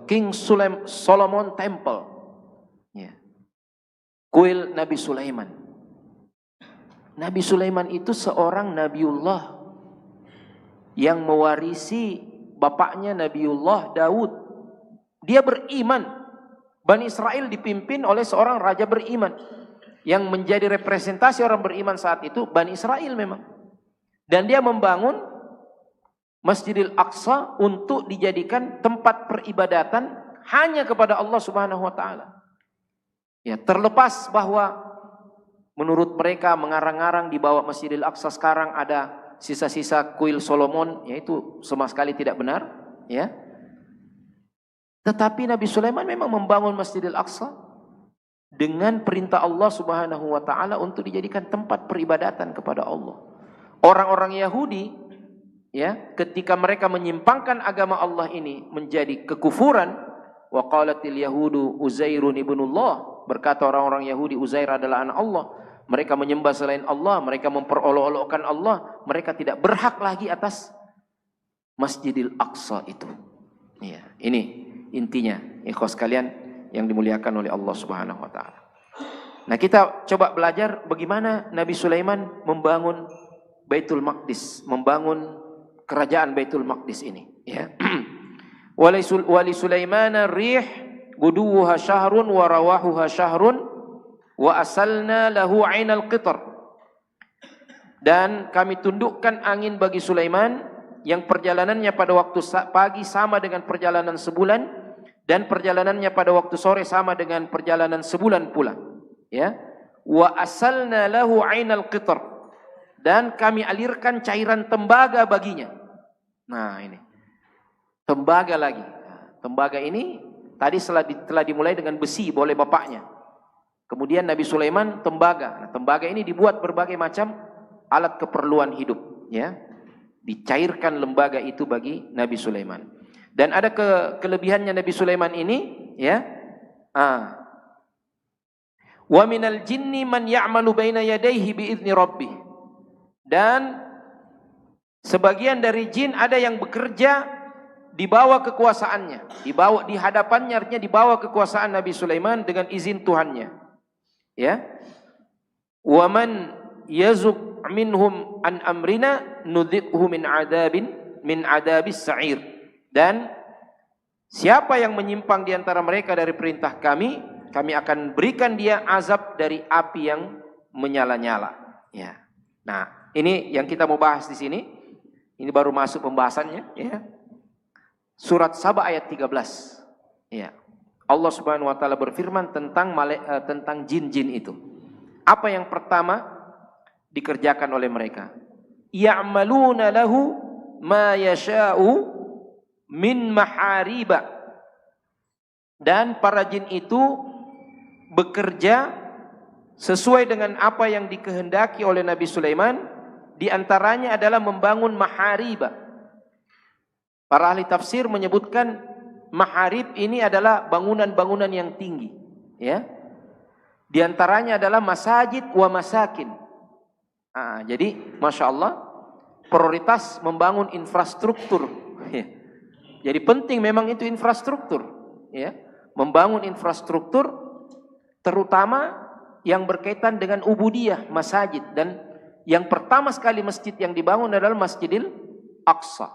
King Solomon Temple. Ya. Kuil Nabi Sulaiman. Nabi Sulaiman itu seorang Nabiullah yang mewarisi bapaknya Nabiullah Daud. Dia beriman. Bani Israel dipimpin oleh seorang raja beriman. Yang menjadi representasi orang beriman saat itu Bani Israel memang. Dan dia membangun Masjidil Aqsa untuk dijadikan tempat peribadatan hanya kepada Allah Subhanahu wa taala. Ya, terlepas bahwa menurut mereka mengarang-arang di bawah Masjidil Aqsa sekarang ada sisa-sisa kuil Solomon, yaitu sama sekali tidak benar, ya. Tetapi Nabi Sulaiman memang membangun Masjidil Aqsa dengan perintah Allah Subhanahu wa taala untuk dijadikan tempat peribadatan kepada Allah. Orang-orang Yahudi ya, ketika mereka menyimpangkan agama Allah ini menjadi kekufuran, wa qalatil yahudu Uzairun ibnullah, berkata orang-orang Yahudi Uzair adalah anak Allah. Mereka menyembah selain Allah, mereka memperolok-olokkan Allah, mereka tidak berhak lagi atas Masjidil Aqsa itu. Ya, ini intinya, ikhwas sekalian yang dimuliakan oleh Allah Subhanahu wa taala. Nah, kita coba belajar bagaimana Nabi Sulaiman membangun Baitul Maqdis, membangun kerajaan Baitul Maqdis ini, ya. Wali Sulaimana rih guduha syahrun wa rawahuha syahrun wa asalna lahu 'ainal qitr. Dan kami tundukkan angin bagi Sulaiman yang perjalanannya pada waktu pagi sama dengan perjalanan sebulan dan perjalanannya pada waktu sore sama dengan perjalanan sebulan pula, ya. Wa asalna lahu 'ainal qitr, dan kami alirkan cairan tembaga baginya. Nah, ini tembaga lagi. Tembaga ini tadi telah dimulai dengan besi oleh bapaknya. Kemudian Nabi Sulaiman tembaga. Nah, tembaga ini dibuat berbagai macam alat keperluan hidup, ya. Dicairkan lembaga itu bagi Nabi Sulaiman. Dan ada kelebihannya Nabi Sulaiman ini, ya. Wa minal jinni man ya'malu baina yadayhi bi'izni rabbih. Dan sebagian dari jin ada yang bekerja di bawah kekuasaannya, di hadapannya, artinya di bawah kekuasaan Nabi Sulaiman dengan izin Tuhannya. Ya. Wa man yazuk minhum an amrina nudhiqhu min adabis sa'ir. Dan siapa yang menyimpang di antara mereka dari perintah kami, kami akan berikan dia azab dari api yang menyala-nyala. Ya. Nah, ini yang kita mau bahas di sini. Ini baru masuk pembahasannya, ya. Surat Saba ayat 13. Ya. Allah Subhanahu wa taala berfirman tentang jin-jin itu. Apa yang pertama dikerjakan oleh mereka? Ya'maluna lahu ma yasha'u min mahariba. Dan para jin itu bekerja sesuai dengan apa yang dikehendaki oleh Nabi Sulaiman. Di antaranya adalah membangun mahariba. Para ahli tafsir menyebutkan maharib ini adalah bangunan-bangunan yang tinggi, ya. Di antaranya adalah masajid wa masakin. Jadi Masya Allah, prioritas membangun infrastruktur. Jadi penting memang itu infrastruktur, ya. Membangun infrastruktur terutama yang berkaitan dengan ubudiyah masjid, dan yang pertama sekali masjid yang dibangun adalah Masjidil Aqsa.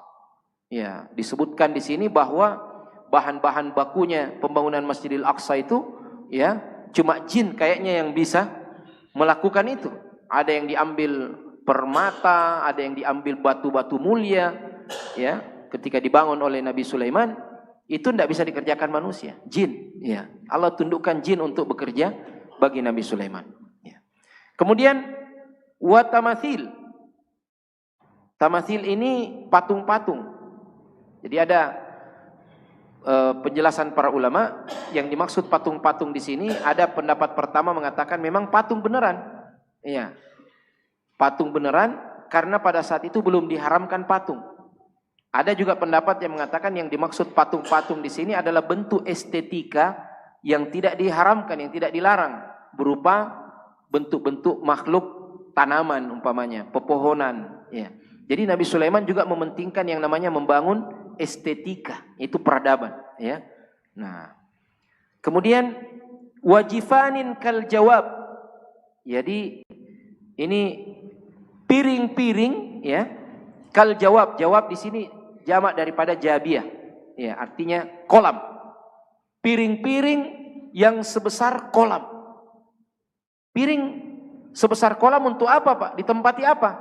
Ya, disebutkan di sini bahwa bahan-bahan bakunya pembangunan Masjidil Aqsa itu, ya, cuma jin kayaknya yang bisa melakukan itu. Ada yang diambil permata, ada yang diambil batu-batu mulia, ya. Ketika dibangun oleh Nabi Sulaiman, itu tidak bisa dikerjakan manusia, jin. Ya, Allah tundukkan jin untuk bekerja bagi Nabi Sulaiman. Ya. Kemudian wa tamathil. Tamathil ini patung-patung. Jadi ada penjelasan para ulama yang dimaksud patung-patung di sini. Ada pendapat pertama mengatakan memang patung beneran. Iya. Patung beneran karena pada saat itu belum diharamkan patung. Ada juga pendapat yang mengatakan yang dimaksud patung-patung di sini adalah bentuk estetika yang tidak diharamkan, yang tidak dilarang, berupa bentuk-bentuk makhluk tanaman umpamanya, pepohonan, ya. Jadi Nabi Sulaiman juga mementingkan yang namanya membangun estetika, itu peradaban, ya. Nah, kemudian wajifanin kal jawab. Jadi ini piring-piring, ya. Kal jawab, jawab di sini jamak daripada jabiyah, ya, artinya kolam. Piring-piring yang sebesar kolam. Piring sebesar kolam untuk apa, Pak? Ditempati apa?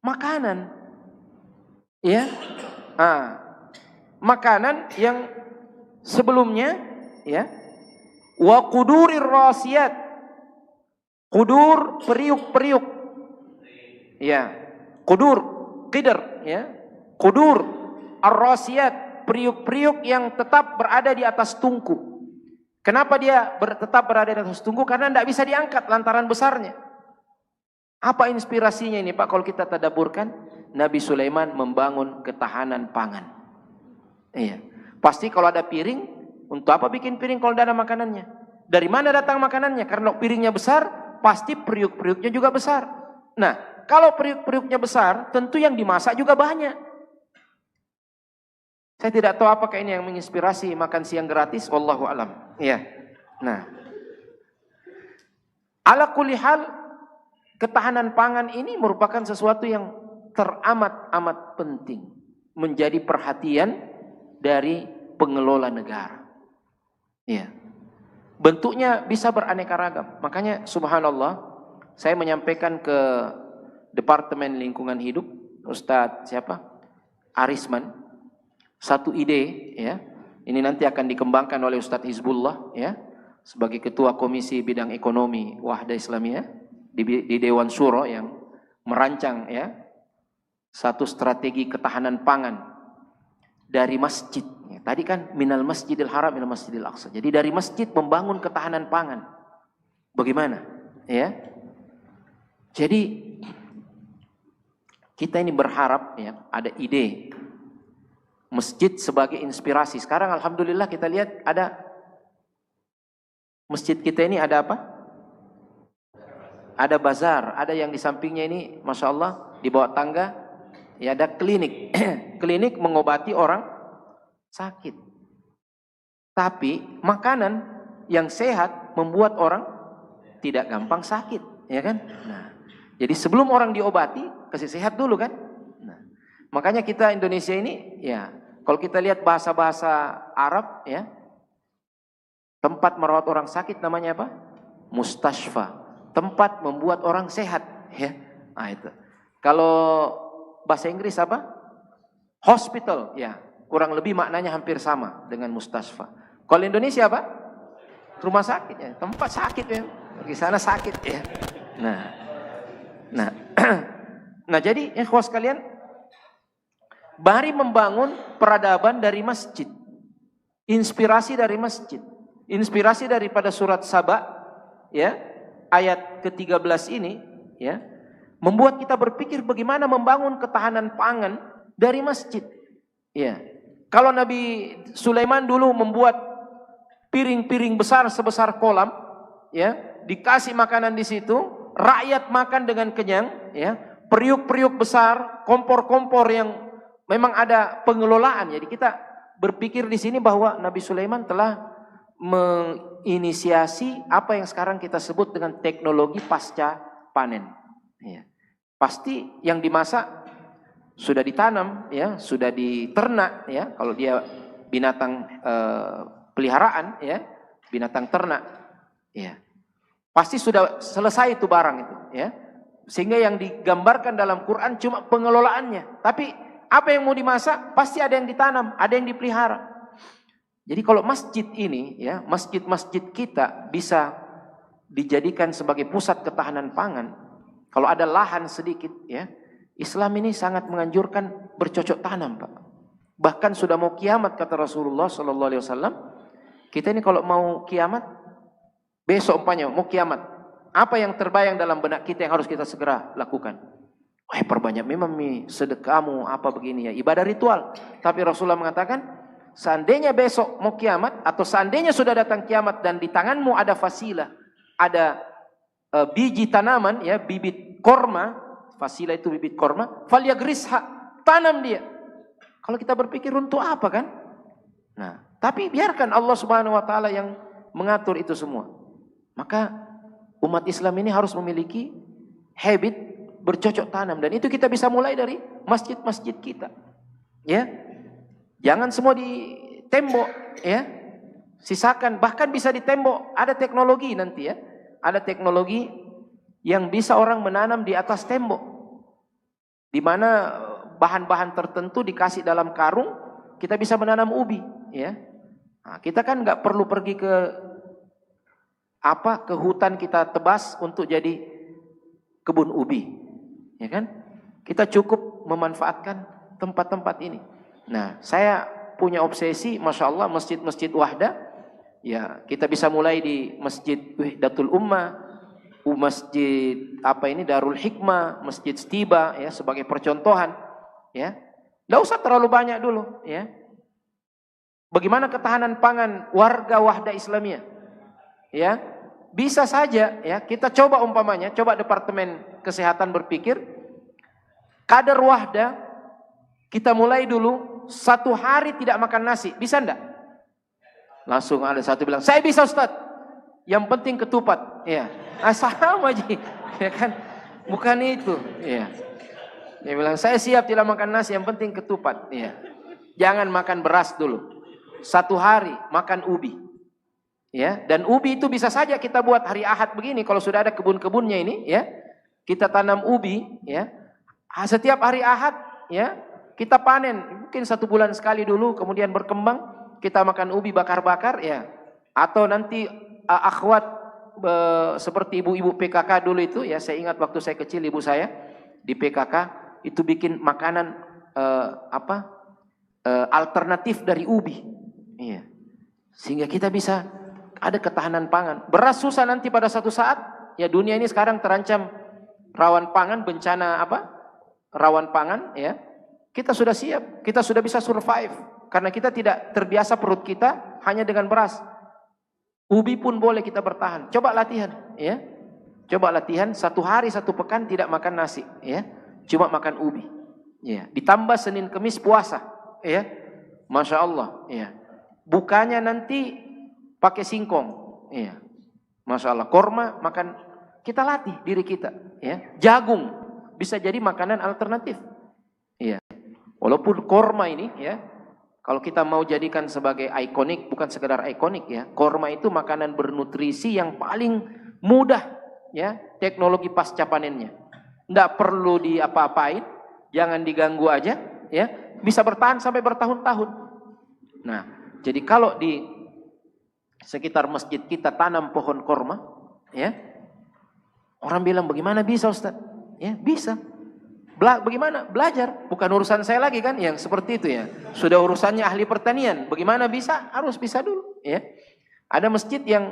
Makanan. Ya. Makanan yang sebelumnya, ya. Wa qudurir rasiyat. Qudur periuk-periuk. Ya. Qudur, qidr, ya. Qudur ar-rasiyat, periuk-periuk yang tetap berada di atas tungku. Kenapa dia tetap berada di atas tungku? Karena tidak bisa diangkat lantaran besarnya. Apa inspirasinya ini, Pak? Kalau kita tadaburkan, Nabi Sulaiman membangun ketahanan pangan. Iya. Pasti kalau ada piring, untuk apa bikin piring kalau tidak ada makanannya? Dari mana datang makanannya? Karena piringnya besar, pasti periuk-periuknya juga besar. Nah, kalau periuk-periuknya besar, tentu yang dimasak juga banyak. Saya tidak tahu apakah ini yang menginspirasi makan siang gratis, wallahu alam. Iya. Nah, ala kulli hal, ketahanan pangan ini merupakan sesuatu yang teramat-amat penting, menjadi perhatian dari pengelola negara. Iya. Bentuknya bisa beraneka ragam. Makanya subhanallah, saya menyampaikan ke Departemen Lingkungan Hidup, Ustadz siapa? Arisman, satu ide, ya. Ini nanti akan dikembangkan oleh Ustadz Hizbullah, ya, sebagai Ketua Komisi Bidang Ekonomi Wahda Islamiyah di Dewan Syuro yang merancang, ya, satu strategi ketahanan pangan dari masjid. Ya, tadi kan minal Masjidil Haram ila Masjidil Aqsa. Jadi dari masjid membangun ketahanan pangan. Bagaimana? Ya. Jadi kita ini berharap, ya, ada ide masjid sebagai inspirasi. Sekarang alhamdulillah kita lihat ada masjid kita ini ada apa? Ada bazar, ada yang di sampingnya ini Masya Allah di bawah tangga, ya, ada klinik. Klinik mengobati orang sakit. Tapi makanan yang sehat membuat orang tidak gampang sakit, ya kan? Nah, jadi sebelum orang diobati, kasih sehat dulu kan? Nah, makanya kita Indonesia ini, ya, kalau kita lihat bahasa-bahasa Arab, ya, tempat merawat orang sakit namanya apa? Mustashfa. Tempat membuat orang sehat, ya. Nah, itu. Kalau bahasa Inggris apa? Hospital, ya. Kurang lebih maknanya hampir sama dengan mustashfa. Kalau Indonesia apa? Rumah sakit, ya. Tempat sakit, ya. Di sana sakit, ya. Nah, nah jadi ikhwas sekalian, mari membangun peradaban dari masjid. Inspirasi dari masjid. Inspirasi daripada surat Saba, ya, ayat ke-13 ini, ya, membuat kita berpikir bagaimana membangun ketahanan pangan dari masjid. Ya. Kalau Nabi Sulaiman dulu membuat piring-piring besar sebesar kolam, ya, dikasih makanan di situ, rakyat makan dengan kenyang, ya, periuk-periuk besar, kompor-kompor yang memang ada pengelolaan. Jadi kita berpikir di sini bahwa Nabi Sulaiman telah menginisiasi apa yang sekarang kita sebut dengan teknologi pasca panen. Ya. Pasti yang dimasak sudah ditanam, ya, sudah diternak, ya. Kalau dia binatang peliharaan, ya, binatang ternak, ya, pasti sudah selesai itu barang itu, ya. Sehingga yang digambarkan dalam Quran cuma pengelolaannya. Tapi apa yang mau dimasak pasti ada yang ditanam, ada yang dipelihara. Jadi kalau masjid ini, ya, masjid-masjid kita bisa dijadikan sebagai pusat ketahanan pangan. Kalau ada lahan sedikit, ya, Islam ini sangat menganjurkan bercocok tanam, Pak. Bahkan sudah mau kiamat kata Rasulullah Sallallahu Alaihi Wasallam. Kita ini kalau mau kiamat, besok umpamanya mau kiamat, apa yang terbayang dalam benak kita yang harus kita segera lakukan? Wah, perbanyak memang sedekahmu apa begini, ya, ibadah ritual. Tapi Rasulullah mengatakan, seandainya besok mau kiamat atau seandainya sudah datang kiamat dan di tanganmu ada fasilah, ada biji tanaman, ya, bibit korma, fasilah itu bibit korma, falyagrisha, tanam dia. Kalau kita berpikir untuk apa kan? Nah, tapi biarkan Allah Subhanahu wa taala yang mengatur itu semua. Maka umat Islam ini harus memiliki habit bercocok tanam, dan itu kita bisa mulai dari masjid-masjid kita. Ya. Jangan semua di tembok, ya. Sisakan, bahkan bisa di tembok. Ada teknologi nanti, ya. Ada teknologi yang bisa orang menanam di atas tembok. Di mana bahan-bahan tertentu dikasih dalam karung, kita bisa menanam ubi, ya. Nah, kita kan nggak perlu pergi ke hutan kita tebas untuk jadi kebun ubi, ya kan? Kita cukup memanfaatkan tempat-tempat ini. Nah, saya punya obsesi, masya Allah, masjid-masjid wahda. Ya, kita bisa mulai di Masjid Wahdatul Ummah, masjid Darul Hikmah, Masjid Stiba, ya, sebagai percontohan, ya. Nggak usah terlalu banyak dulu, ya. Bagaimana ketahanan pangan warga wahda Islamiyah? Ya, bisa saja, ya, kita coba umpamanya, coba Departemen Kesehatan berpikir, kadar wahda kita mulai dulu 1 hari tidak makan nasi, bisa enggak? Langsung ada satu bilang, saya bisa Ustaz, yang penting ketupat, ya. Sama aja, ya kan? Bukan itu, ya. Dia bilang, saya siap tidak makan nasi, yang penting ketupat, ya. Jangan makan beras dulu. 1 hari makan ubi, ya. Dan ubi itu bisa saja kita buat hari Ahad begini, kalau sudah ada kebun-kebunnya ini, ya. Kita tanam ubi, ya. Setiap hari Ahad, ya, kita panen, mungkin 1 bulan sekali dulu, kemudian berkembang, kita makan ubi bakar-bakar, ya. Atau nanti akhwat seperti ibu-ibu PKK dulu itu, ya, saya ingat waktu saya kecil ibu saya di PKK itu bikin makanan alternatif dari ubi, iya. Sehingga kita bisa ada ketahanan pangan. Beras susah nanti pada satu saat, ya, dunia ini sekarang terancam rawan pangan, bencana rawan pangan, ya. Kita sudah siap, kita sudah bisa survive karena kita tidak terbiasa perut kita hanya dengan beras. Ubi pun boleh kita bertahan. Coba latihan, ya. Coba latihan 1 hari 1 pekan tidak makan nasi, ya. Cuma makan ubi. Ya, ditambah Senin Kemis puasa, ya. Masya Allah, ya. Bukanya nanti pakai singkong, ya. Masya Allah, korma makan, kita latih diri kita, ya. Jagung bisa jadi makanan alternatif, ya. Walaupun korma ini, ya, kalau kita mau jadikan sebagai ikonik, bukan sekedar ikonik, ya. Korma itu makanan bernutrisi yang paling mudah, ya, teknologi pasca panennya. Nggak perlu diapa-apain, jangan diganggu aja, ya. Bisa bertahan sampai bertahun-tahun. Nah, jadi kalau di sekitar masjid kita tanam pohon korma, ya. Orang bilang bagaimana bisa Ustaz? Ya, bisa. Bagaimana? Belajar. Bukan urusan saya lagi kan, yang seperti itu, ya. Sudah urusannya ahli pertanian. Bagaimana bisa? Harus bisa dulu, ya. Ada masjid yang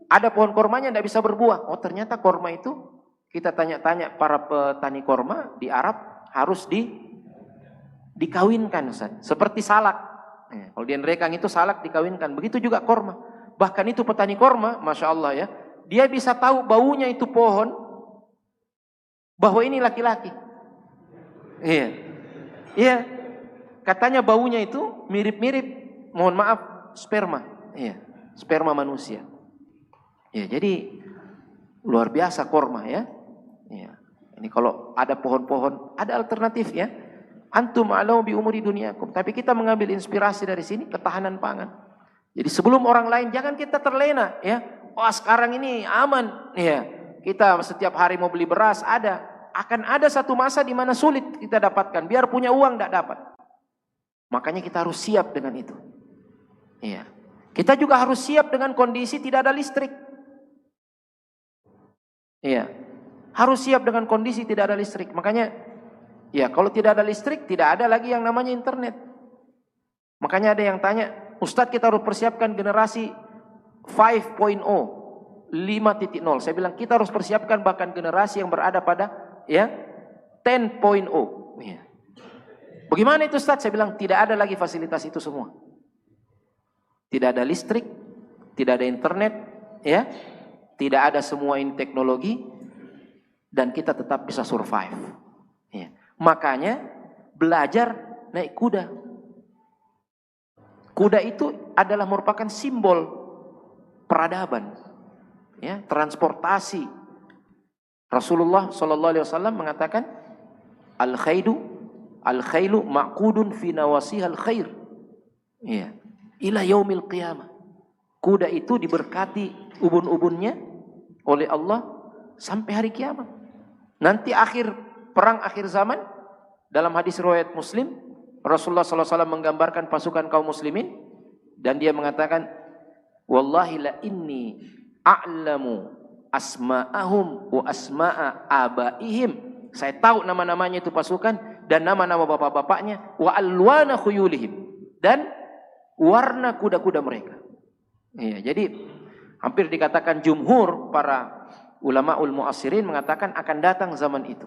ada pohon kormanya tidak bisa berbuah. Oh, ternyata korma itu, kita tanya-tanya para petani korma di Arab, harus dikawinkan, Ustaz. Seperti salak. Ya, kalau di Nrekang itu salak dikawinkan. Begitu juga korma. Bahkan itu petani korma, Masya Allah, ya. Dia bisa tahu baunya itu pohon bahwa ini laki-laki. Iya. Iya. Katanya baunya itu mirip-mirip, mohon maaf, sperma. Iya, sperma manusia. Ya, jadi luar biasa korma ya. Iya. Ini kalau ada pohon-pohon, ada alternatif ya. Antum a'lamu bi umuri dunyakum. Tapi kita mengambil inspirasi dari sini, ketahanan pangan. Jadi sebelum orang lain jangan kita terlena ya. Wah, sekarang ini aman ya. Kita setiap hari mau beli beras ada. Akan ada satu masa di mana sulit kita dapatkan. Biar punya uang tidak dapat. Makanya kita harus siap dengan itu. Iya. Kita juga harus siap dengan kondisi tidak ada listrik. Iya. Harus siap dengan kondisi tidak ada listrik. Makanya ya, kalau tidak ada listrik, tidak ada lagi yang namanya internet. Makanya ada yang tanya, Ustadz kita harus persiapkan generasi 5.0, 5.0. Saya bilang kita harus persiapkan bahkan generasi yang berada pada ya 10.0. Ya. Bagaimana itu Ustadz? Saya bilang tidak ada lagi fasilitas itu semua. Tidak ada listrik, tidak ada internet, ya, tidak ada semua ini teknologi, dan kita tetap bisa survive. Ya. Makanya belajar naik kuda. Kuda itu adalah merupakan simbol peradaban, ya, transportasi. Rasulullah Shallallahu Alaihi Wasallam mengatakan, al-khailu ma'qudun fi nawasihal khair, ya, ila yaumil qiyamah. Kuda itu diberkati ubun-ubunnya oleh Allah sampai hari kiamat. Nanti perang akhir zaman, dalam hadis riwayat Muslim, Rasulullah SAW menggambarkan pasukan kaum muslimin dan dia mengatakan, wallahi la inni a'lamu asma'ahum wa asma'a abaihim. Saya tahu nama-namanya itu pasukan dan nama-nama bapak-bapaknya, wa alwana khuyulihim, dan warna kuda-kuda mereka. Ya, jadi hampir dikatakan jumhur para ulamaul mu'assirin mengatakan akan datang zaman itu.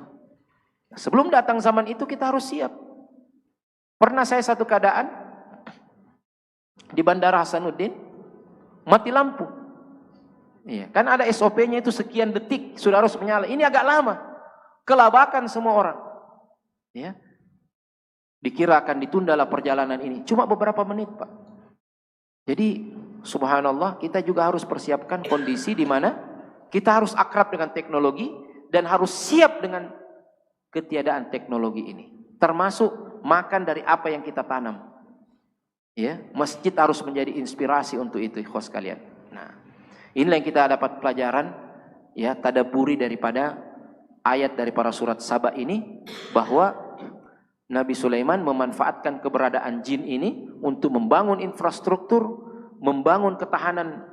Sebelum datang zaman itu kita harus siap. Pernah saya satu keadaan di Bandara Hasanuddin mati lampu. Iya, kan ada SOP-nya itu sekian detik sudah harus menyala. Ini agak lama. Kelabakan semua orang. Ya. Dikira akan ditundalah perjalanan ini. Cuma beberapa menit, Pak. Jadi subhanallah, kita juga harus persiapkan kondisi di mana kita harus akrab dengan teknologi dan harus siap dengan ketiadaan teknologi ini. Termasuk makan dari apa yang kita tanam. Ya, masjid harus menjadi inspirasi untuk itu, ikhwas sekalian. Nah, inilah yang kita dapat pelajaran, ya, tadabburi daripada ayat dari para surat Saba ini, bahwa Nabi Sulaiman memanfaatkan keberadaan jin ini untuk membangun infrastruktur, membangun ketahanan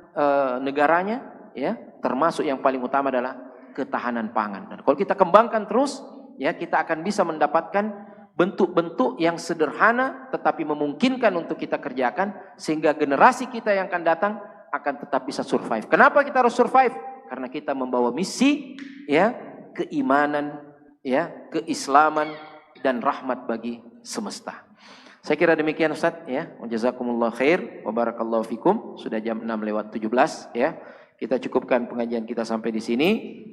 negaranya, ya, termasuk yang paling utama adalah ketahanan pangan. Dan kalau kita kembangkan terus, ya, kita akan bisa mendapatkan bentuk-bentuk yang sederhana tetapi memungkinkan untuk kita kerjakan sehingga generasi kita yang akan datang akan tetap bisa survive. Kenapa kita harus survive? Karena kita membawa misi, ya, keimanan, ya, keislaman dan rahmat bagi semesta. Saya kira demikian Ustaz, ya. Jazakumullah khair wa barakallahu fikum. Sudah jam 6:17, ya. Kita cukupkan pengajian kita sampai di sini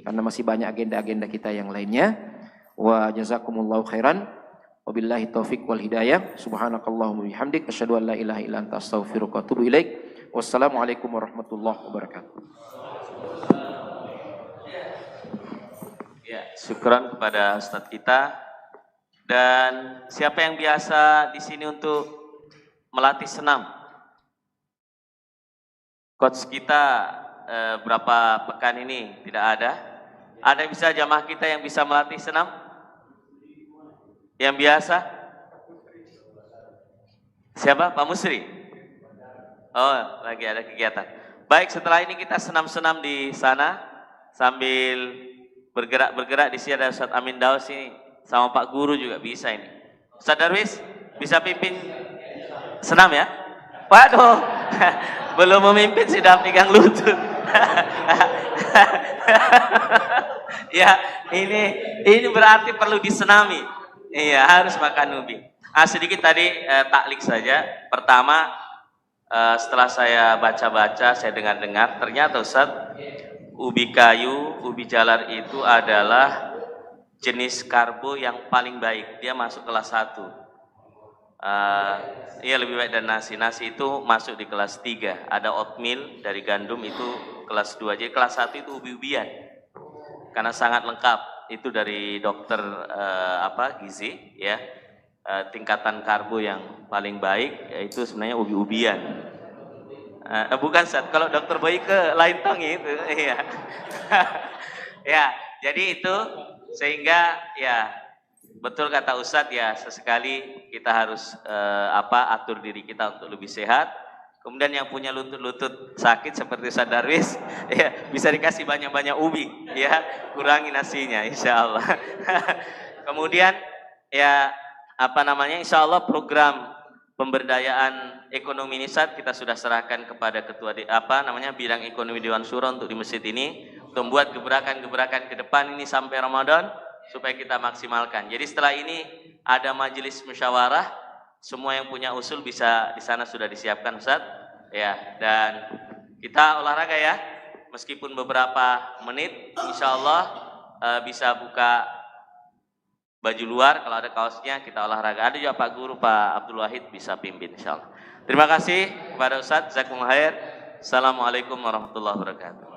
karena masih banyak agenda-agenda kita yang lainnya. Wa jazakumullahu khairan. Wabillahi taufiq wal hidayah. Subhanakallahumma bihamdik asyhadu an la ilaha illa anta astaghfiruka wa atubu ilaik. Wassalamualaikum warahmatullahi wabarakatuh. Ya, syukran kepada Ustadz kita. Dan siapa yang biasa di sini untuk melatih senam? Coach kita berapa pekan ini tidak ada. Ada yang bisa jamaah kita yang bisa melatih senam? Yang biasa? Siapa? Pak Musri? Oh, lagi ada kegiatan. Baik, setelah ini kita senam-senam di sana sambil bergerak-bergerak. Di sini ada Ustaz Amin Daus ini sama Pak Guru juga bisa ini. Ustaz Darwis bisa pimpin senam ya? Waduh, belum memimpin sudah pegang lutut. Ya, ini berarti perlu disenami. Iya, harus makan ubi. Sedikit tadi taklik saja. Pertama, setelah saya baca-baca, saya dengar-dengar, ternyata Ustaz, ubi kayu, ubi jalar itu adalah jenis karbo yang paling baik. Dia masuk kelas 1. Iya lebih baik dari nasi. Nasi itu masuk di kelas 3. Ada oatmeal dari gandum itu kelas 2. Jadi kelas 1 itu ubi-ubian. Karena sangat lengkap. Itu dari dokter gizi ya. Tingkatan karbo yang paling baik yaitu sebenarnya ubi-ubian. Bukan Ustaz, kalau dokter Boyke lain tongi itu. Iya. Ya, jadi itu sehingga ya betul kata Ustadz ya, sesekali kita harus atur diri kita untuk lebih sehat. Kemudian yang punya lutut-lutut sakit seperti Ustadz Darwis, ya bisa dikasih banyak-banyak ubi, ya kurangi nasinya, insya Allah. Kemudian ya insya Allah program pemberdayaan ekonomi ini saat kita sudah serahkan kepada ketua bidang ekonomi Dewan Syuro untuk di masjid ini, untuk membuat gebrakan-gebrakan ke depan ini sampai Ramadan supaya kita maksimalkan. Jadi setelah ini ada majelis musyawarah, semua yang punya usul bisa di sana sudah disiapkan Ustaz. Ya, dan kita olahraga ya, meskipun beberapa menit, insya Allah bisa buka baju luar, kalau ada kaosnya kita olahraga. Ada juga Pak Guru, Pak Abdul Wahid bisa pimpin insya Allah. Terima kasih kepada Ustaz, jazakumullah khair. Assalamualaikum warahmatullahi wabarakatuh.